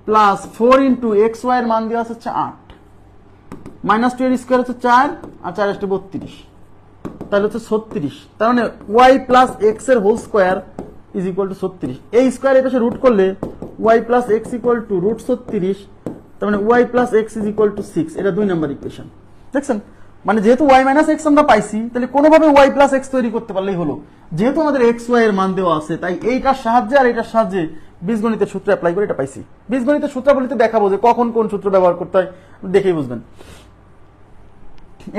plus 4 into x y এর মান দেওয়া আছে হচ্ছে 8, -2 এর স্কোয়ার হচ্ছে 4 আর 4 আসছে 32, তাহলে হচ্ছে 36। তার মানে ওয়াই প্লাস এক্স এর whole square is equal to 36। এই স্কোয়ার এর পাশে রুট করলে y plus x equal to root 36, তার মানে y plus x is equal to 6। এটা 2 নাম্বার ইকুয়েশন, দেখছেন। মানে যেহেতু ওয়াই মাইনাস এক্স আমরা পাইছি, তাহলে কোনোভাবে ওয়াই প্লাস এক্স তৈরি করতে পারলেই হলো। যেহেতু আমাদের এক্স ওয়াই এর মান দেওয়া আছে, তাই এইটার সাহায্যে আর এইটার সাহায্যে বীজগণিতের সূত্র অ্যাপ্লাই করে এটা পাইছি। বীজগণিতের সূত্রাবলীতে দেখাবো যে কখন কোন সূত্র ব্যবহার করতে হয়, দেখেই বুঝবেন।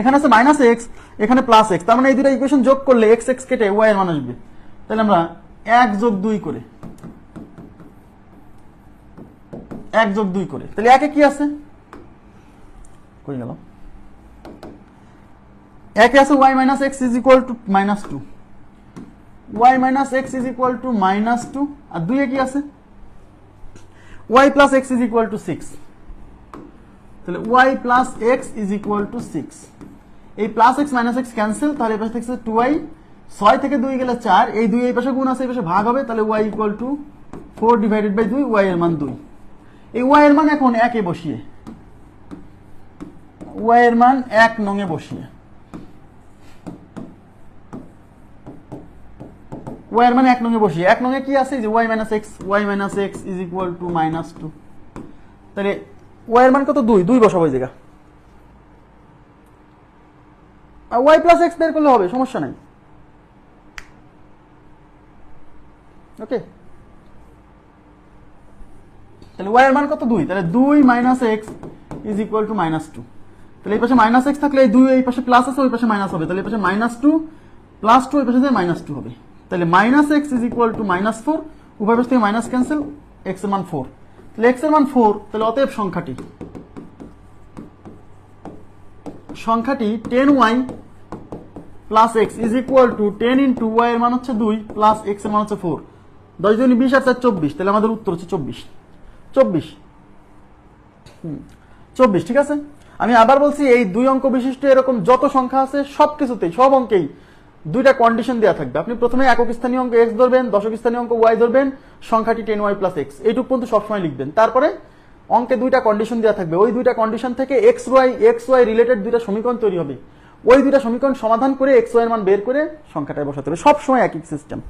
এখানে আছে মাইনাস এক্স, এখানে প্লাস এক্স, তার মানে এই দুটো ইকুয়েশন যোগ করলে এক্স এক্স কেটে ওয়াই এর মান আসবে। তাহলে আমরা 1 যোগ 2 করে, 1 যোগ 2 করে, তাহলে একে কি আছে, কই গেল, একে আছে y minus x is equal to -2, y minus x is equal to -2, আর 2 এ কি আছে y plus x is equal to 6, তাহলে y plus x is equal to 6। এই plus x minus x cancel, তাহলে এই পাশে থাকছে 2y, 6 থেকে 2 গেলে 4, এই 2 এই পাশে গুণ আছে, এই পাশে ভাগ হবে, তাহলে y equal to 4 divided by 2, y এর মান 2। এই ওয়াই এর মান এখন 1 এ বসিয়ে, ওয়াই এর মান 1 নং এ বসিয়ে, ওয়াই এর মান 1 নং এ বসিয়ে, 1 নং এ কি আছে যে y minus x is equal to -2, তাহলে ওয়াই এর মান কত, 2 বসাবো এই জায়গা, আর ওয়াই প্লাস এক্স বের করলে হবে, সমস্যা নাই, ওকে। তাহলে ওয়াই এর মান কত, 2, তাহলে 2 minus x is equal to -2, তাহলে এই পাশে মাইনাস এক্স থাকলে এই 2 এই পাশে প্লাস আছে, ওই পাশে মাইনাস হবে, তাহলে এই পাশে -2 প্লাস 2, এই পাশে যে -2 হবে, তাহলে minus x is equal to -4, উভয় পাশ থেকে মাইনাস ক্যান্সেল, এক্স এর মান 4, তাহলে এক্স এর মান 4, তাহলে অতএব সংখ্যাটি 10y plus x is equal to 10 into y এর মান হচ্ছে 2 প্লাস এক্স এর মান হচ্ছে 4, 10 × 20 আর 4 24, তাহলে আমাদের উত্তর হচ্ছে 24, ঠিক আছে। আমি আবার বলছি, এই 2 অঙ্ক বিশিষ্ট এরকম যত সংখ্যা আছে সবকিছুতেই, সব অঙ্কেই 2টা কন্ডিশন দেওয়া থাকবে। আপনি প্রথমে একক স্থানীয় অঙ্ক x ধরবেন, দশক স্থানীয় অঙ্ক y ধরবেন, সংখ্যাটি 10y + x, এইটুকু পর্যন্ত সবসময় লিখবেন। তারপরে অঙ্কে 2টা কন্ডিশন দেওয়া থাকবে, ওই 2টা কন্ডিশন থেকে xy রিলেটেড 2টা সমীকরণ তৈরি হবে, ওই 2টা সমীকরণ সমাধান করে xy এর মান বের করে সংখ্যাটায় বসাতে হবে। সবসময় একই সিস্টেম।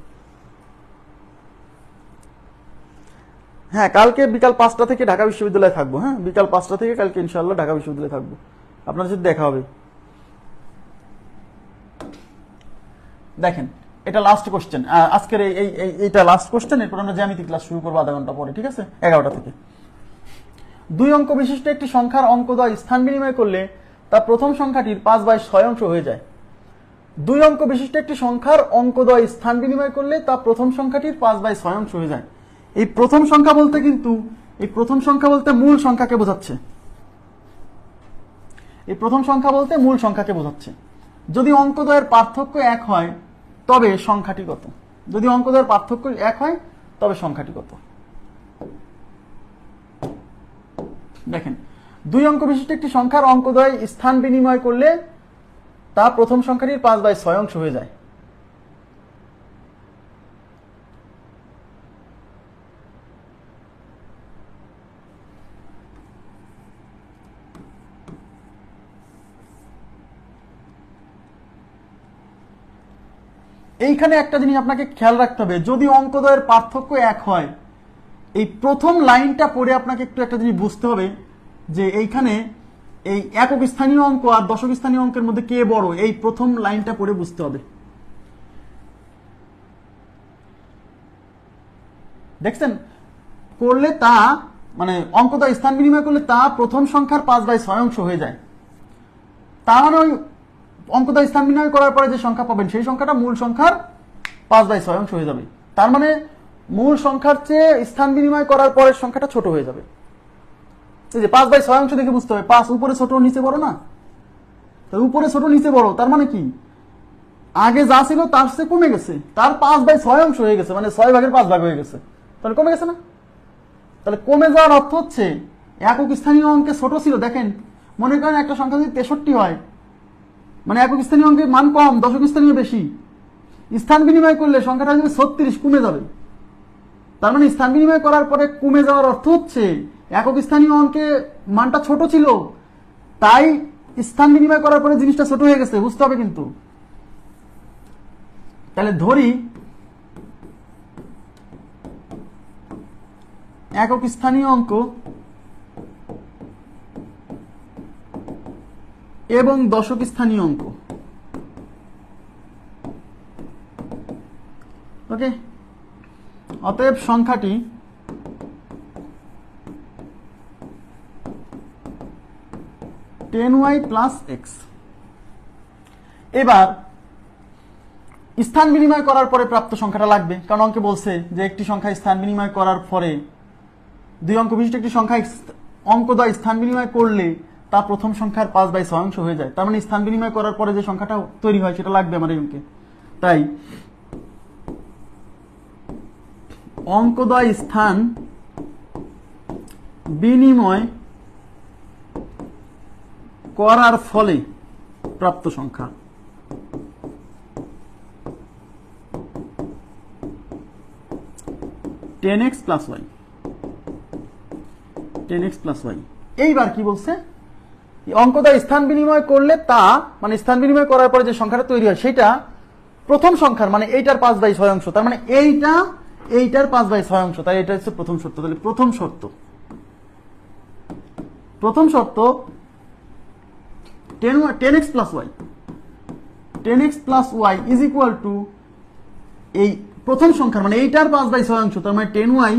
হ্যাঁ, কালকে বিকাল 5টা থেকে ঢাকা বিশ্ববিদ্যালয়ে থাকবো। হ্যাঁ, বিকাল 5টা থেকে কালকে ইনশাআল্লাহ ঢাকা বিশ্ববিদ্যালয়ে থাকবো, আপনার সাথে দেখা হবে। দেখেন, এটা লাস্ট কোশ্চেন আজকের, এইটা লাস্ট কোশ্চেন। এরপর আমরা জ্যামিতি ক্লাস শুরু করবো আধা ঘন্টা পরে, ঠিক আছে, 11টা থেকে। 2 অঙ্ক বিশিষ্ট একটি সংখ্যার অঙ্কদ্বয় স্থান বিনিময় করলে তা প্রথম সংখ্যাটির 5/6 অংশ হয়ে যায়। 2 অঙ্ক বিশিষ্ট একটি সংখ্যার অঙ্কদ্বয় স্থান বিনিময় করলে তা প্রথম সংখ্যাটির 5/6 অংশ হয়ে যায়। এই প্রথম সংখ্যা বলতে কিন্তু, এই প্রথম সংখ্যা বলতে মূল সংখ্যাকে বোঝাচ্ছে। এই প্রথম সংখ্যা বলতে মূল সংখ্যাকে বোঝাচ্ছে। যদি অঙ্কদ্বয়ের পার্থক্য 1 হয় তবে সংখ্যাটি কত? যদি অঙ্কদ্বয়ের পার্থক্য 1 হয় তবে সংখ্যাটি কত? দেখেন, 2 অঙ্ক বিশিষ্ট একটি সংখ্যার অঙ্কদ্বয় স্থান বিনিময় করলে তা প্রথম সংখ্যাটির 5/6 অংশ হয়ে যায়। এইখানে একটা জিনিস আপনাকে খেয়াল রাখতে হবে, যদি অঙ্কদ্বয়ের পার্থক্য 1 হয়, এই প্রথম লাইনটা পড়ে আপনাকে একটু একটা জিনিস বুঝতে হবে যে এইখানে এই একক স্থানীয় অঙ্ক আর দশক স্থানীয় অঙ্কের মধ্যে কে বড়, এই প্রথম লাইনটা পড়ে বুঝতে হবে। দেখছেন, করলে তা মানে অঙ্কদ্বয় স্থান বিনিময় করলে তা প্রথম সংখ্যার 5/6 অংশ হয়ে যায়। তার মানে ওই অঙ্কদ্বয় স্থান বিনিময় করার পরে যে সংখ্যা পাবেন সেই সংখ্যাটা মূল সংখ্যার 5/6 অংশ হয়ে যাবে। তার মানে মূল সংখ্যার চেয়ে স্থান বিনিময় করার পরের সংখ্যাটা ছোট হয়ে যাবে। এই যে 5/6 অংশ দেখে বুঝতে হবে, 5 উপরে ছোট নিচে বড় না, তো উপরে ছোট নিচে বড়, তার মানে কি আগে যা ছিল তার চেয়ে কমে গেছে, তার 5/6 অংশ হয়ে গেছে, মানে 6 ভাগের 5 ভাগ হয়ে গেছে, তাহলে কমে গেছে না? তাহলে কমে যাওয়ার অর্থ হচ্ছে একক স্থানীয় অঙ্কে ছোট ছিল। দেখেন, মনে করেন একটা সংখ্যা যদি 63 হয়, মানে একক স্থানীয় অঙ্কের মান কম, দশক স্থানীয় বেশি, স্থান বিনিময় করলে সংখ্যাটা যদি 36 কমে যাবে। তার মানে স্থান বিনিময় করার পরে কমে যাওয়ার অর্থ হচ্ছে একক স্থানীয় অঙ্কে মানটা ছোট ছিল, তাই স্থান বিনিময় করার পরে জিনিসটা ছোট হয়ে গেছে, বুঝতে হবে কিন্তু। তাহলে ধরি একক স্থানীয় অঙ্ক এবং দশক স্থানীয় অঙ্ক, ওকে, অতএব সংখ্যাটি y + x। এবার স্থান বিনিময় করার পরে প্রাপ্ত সংখ্যাটা লাগবে, কারণ অঙ্কে বলছে যে একটি সংখ্যা স্থান বিনিময় করার পরে 2 অঙ্ক বিশিষ্ট একটি সংখ্যা অঙ্কদ্বয় স্থান বিনিময় করলে তা প্রথম সংখ্যার 5/6 অংশ হয়ে যায়। তার মানে স্থান বিনিময় করার পরে যে সংখ্যাটা তৈরি হয় সেটা লাগবে আমার এই অঙ্কে। তাই অঙ্কদ্বয় স্থান বিনিময় করার ফলে প্রাপ্ত সংখ্যা x + y, 10x + y। এইবার কি বলছে, অঙ্কদ্বয় স্থান বিনিময় করলে তা মানে স্থান বিনিময় করার পরে যে সংখ্যাটা তৈরি হয় সেটা প্রথম সংখ্যার মানে এইটার 5/6 অংশ, তার মানে এইটার 5/6 অংশ, তাই এটা হচ্ছে প্রথম শর্ত। তাহলে প্রথম শর্ত 10x + y, 10x + y = এই প্রথম সংখ্যার মানে এইটার 5/6 অংশ, তার মানে 10y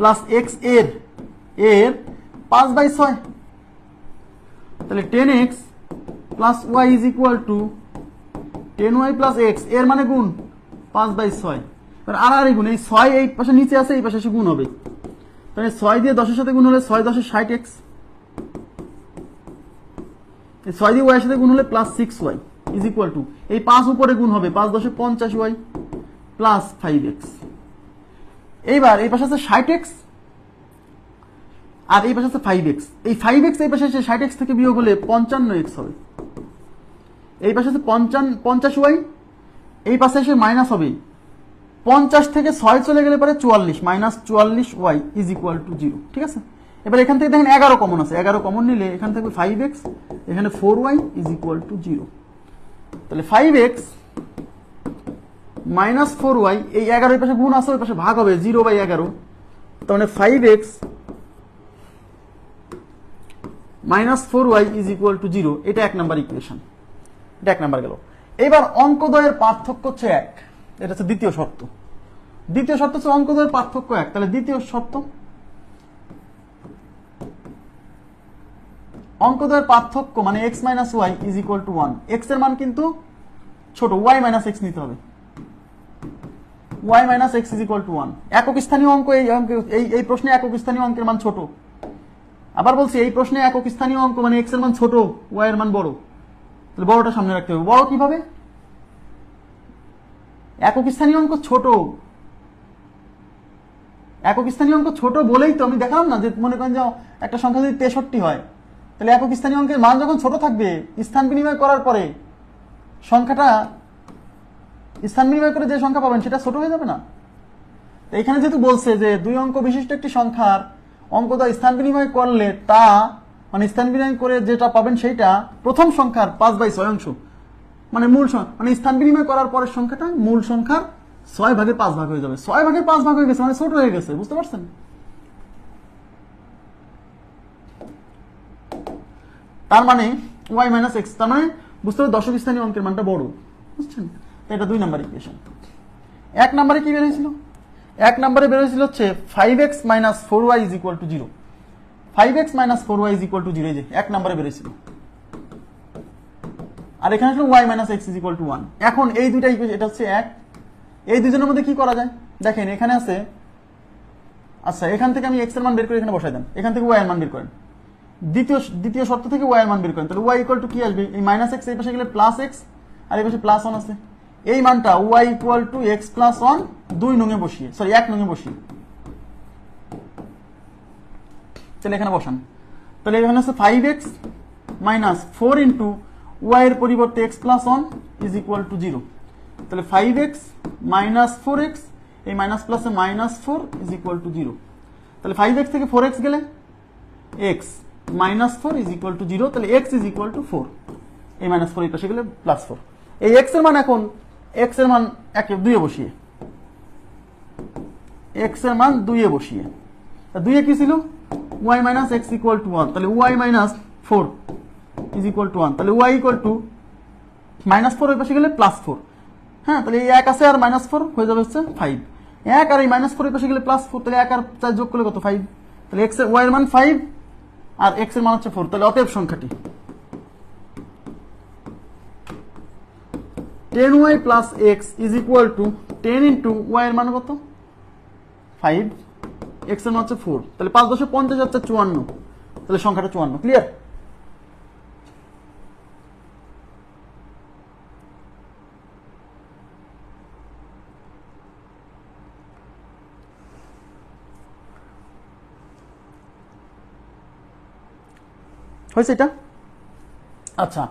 + x এর 5/6। তাহলে 10x + y = 10y + x এর মানে গুণ 5/6, আর গুণ, এই 6 এই পাশে নিচে আছে, এই পাশে এসে গুণ হবে। তাহলে 6 দিয়ে 10 এর সাথে গুণ হলে 6 × 10 = 60x, এই 6 দিয়ে y এর সাথে গুণ হলে +6y = এই 5 উপরে গুণ হবে, 5 × 10 = 50y + 5x। এইবার এই পাশে আছে 60x, আর এই পাশে আছে 5x, এই 5x এই পাশে এসে 60x থেকে বিয়োগ হলে 55x হবে। এই পাশে আছে 50y, এই পাশে এসে মাইনাস হবে 50 থেকে 6 চলে গেলে পরে 44, -44y ইজ ইকুয়াল টু 0। ঠিক আছে, এবার এখান থেকে দেখেন 11 কমন আছে, 11 কমন নিলে এখান থেকে 5x, এখানে 4y ইজ ইকুয়াল টু 0। তাহলে 5x মাইনাস 4y, এই 11 এই পাশে গুণ আছে, ওই পাশে ভাগ হবে 0/11, তার মানে 5x minus 4y is equal to 0। এটা 1 নাম্বার ইকুয়েশন, এটা 1 নাম্বার গেল। এবার অঙ্কদ্বয়ের পার্থক্য হচ্ছে 1, এটা হচ্ছে দ্বিতীয় শর্ত। দ্বিতীয় শর্ত হচ্ছে অঙ্কদ্বয়ের পার্থক্য 1, তাহলে দ্বিতীয় শর্ত অঙ্কদ্বয়ের পার্থক্য মানে x minus y is equal to 1। X এর মান কিন্তু ছোট, y মাইনাস এক্স নিতে হবে, y minus x is equal to 1। একক স্থানীয় অঙ্ক, এই প্রশ্নে একক স্থানীয় অঙ্কের মান ছোট। আবার বলছি, এই প্রশ্নে একক স্থানীয় অঙ্ক মানে এক্স এর মান ছোট, ওয়াই এর মান বড়, তাহলে বড়টা সামনে রাখতে হবে। বড় কিভাবে? একক স্থানীয় অঙ্ক ছোট, একক স্থানীয় অঙ্ক ছোট বলেই তো আমি দেখালাম না যে মনে করেন যে একটা সংখ্যা যদি 63 হয়, তাহলে একক স্থানীয় অঙ্কের মান যখন ছোট থাকবে, স্থান বিনিময় করার পরে সংখ্যাটা, স্থান বিনিময় করে যে সংখ্যা পাবেন সেটা ছোট হয়ে যাবে না? এখানে যেহেতু বলছে যে 2 অঙ্ক বিশিষ্ট একটি সংখ্যার অঙ্কটা স্থান বিনিময় করলে তা মানে স্থান বিনিময় করে যেটা পাবেন সেইটা প্রথম সংখ্যার 5/6 অংশ, মানে মূল মানে স্থান বিনিময় করার পরের সংখ্যাটা মূল সংখ্যার 6/5 ভাগ হয়ে যাবে। 6/5 ভাগ হয়ে গেছে মানে ছোট হয়ে গেছে, বুঝতে পারছেন? তার মানে y মাইনাস এক্স, তার মানে বুঝতে হবে দশক স্থানীয় অঙ্কের মানটা বড়, বুঝছেন? এটা 2 নাম্বার ইকুয়েশন। 1 নম্বরে কি বের হয়েছিল? 1 নম্বরে বের হয়েছিল হচ্ছে 5x minus 4y is equal to 0। 5x minus 4y is equal to 0, এই যে 1 নম্বরে বের হয়েছিল। আর এখানে ছিল y minus x is equal to 1। এখন এই দুইটা ইকুয়েশন, এটা হচ্ছে 1, এই দুজনের মধ্যে কি করা যায় দেখেন, এখানে আছে, আচ্ছা এখান থেকে আমি x এর মান বের করে এখানে বসাই দেন, এখান থেকে y এর মান বের করেন, দ্বিতীয় শর্ত থেকে y এর মান বের করেন, তাহলে y ইকুয়াল টু কি আসবে? এই মাইনাস x এই পাশে গেলে প্লাস x, আর এই পাশে প্লাস 1 আছে, এই মানটা y equal to x plus 1 2 নঙে বসিয়ে, সরি 1 নঙে বসিয়ে, তাহলে এখানে বসান। তাহলে এখানে আছে 5x মাইনাস 4 ইন্টু y এর পরিবর্তে x plus 1 is equal to 0। তাহলে 5x মাইনাস 4x, এই মাইনাস প্লাসে মাইনাস 4 ইজ ইকুয়াল টু 0। তাহলে 5x থেকে 4x গেলে x minus 4 is equal to 0, তাহলে x ইজ ইকুয়াল টু 4, এই মাইনাস 4 এই পাশে গেলে প্লাস 4। এই x এর মান এখন x এর মান 2 এ বসিয়ে, x এর মান 2 এ বসিয়ে, 2 এ কি ছিল? y minus x equal to 1, তাহলে y minus 4 is equal to 1, তাহলে y ইকুয়াল টু মাইনাস 4 ওই পাশে গেলে প্লাস 4। হ্যাঁ, তাহলে এই 1 আছে আর মাইনাস 4 হয়ে যাবে হচ্ছে 5, 1 আর এই মাইনাস 4 ওই পাশে গেলে প্লাস 4, তাহলে 1 আর 4 যোগ করলে কত? 5। তাহলে x এর y এর মান 5 আর x এর মান হচ্ছে 4, তাহলে অতএব সংখ্যাটি 10y plus x is equal to 10 into y এর মান কত? 5, x এর মান হচ্ছে 4, তাহলে 5 10 50 হচ্ছে 54, তাহলে সংখ্যাটা 54। ক্লিয়ার? হয়েছে এটা? আচ্ছা,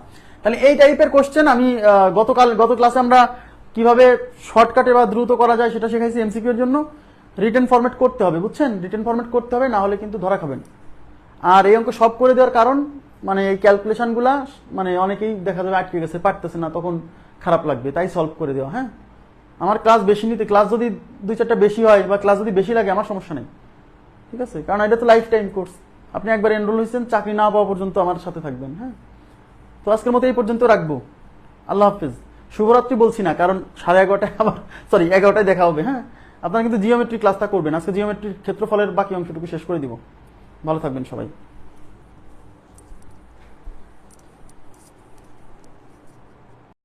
তাহলে এই টাইপের কোশ্চেন আমি গত ক্লাসে আমরা কিভাবে শর্টকাটে বা দ্রুত করা যায় সেটা শেখাইছি। এমসিকিউ এর জন্য রিটেন ফরম্যাট করতে হবে, বুঝছেন? রিটেন ফরম্যাট করতে হবে, না হলে কিন্তু ধরা খাবেন। আর এই অঙ্ক সব করে দেওয়ার কারণ মানে এই ক্যালকুলেশনগুলা মানে অনেকেই দেখা যাবে আটকে গেছে, পারতেছে না, তখন খারাপ লাগবে, তাই সলভ করে দেওয়া। হ্যাঁ, আমার ক্লাস বেশি নিতে, ক্লাস যদি 2-4টা বেশি হয় বা ক্লাস যদি বেশি লাগে আমার সমস্যা নেই, ঠিক আছে? কারণ এটা তো লাইফ টাইম কোর্স, আপনি একবার এনরোল হয়েছেন, চাকরি না পাওয়া পর্যন্ত আমার সাথে থাকবেন। হ্যাঁ, তো আজকের মতো এই পর্যন্ত রাখবো। আল্লাহ হাফিজ, শুভরাত্রি বলছি না, কারণ 11:30 আবার 11টায় দেখা হবে। হ্যাঁ, আপনারা কিন্তু জিওমেট্রি ক্লাসটা করবেন, আজকে জিওমেট্রির ক্ষেত্রফলের বাকি অংশটুকু শেষ করে দিব। ভালো থাকবেন সবাই।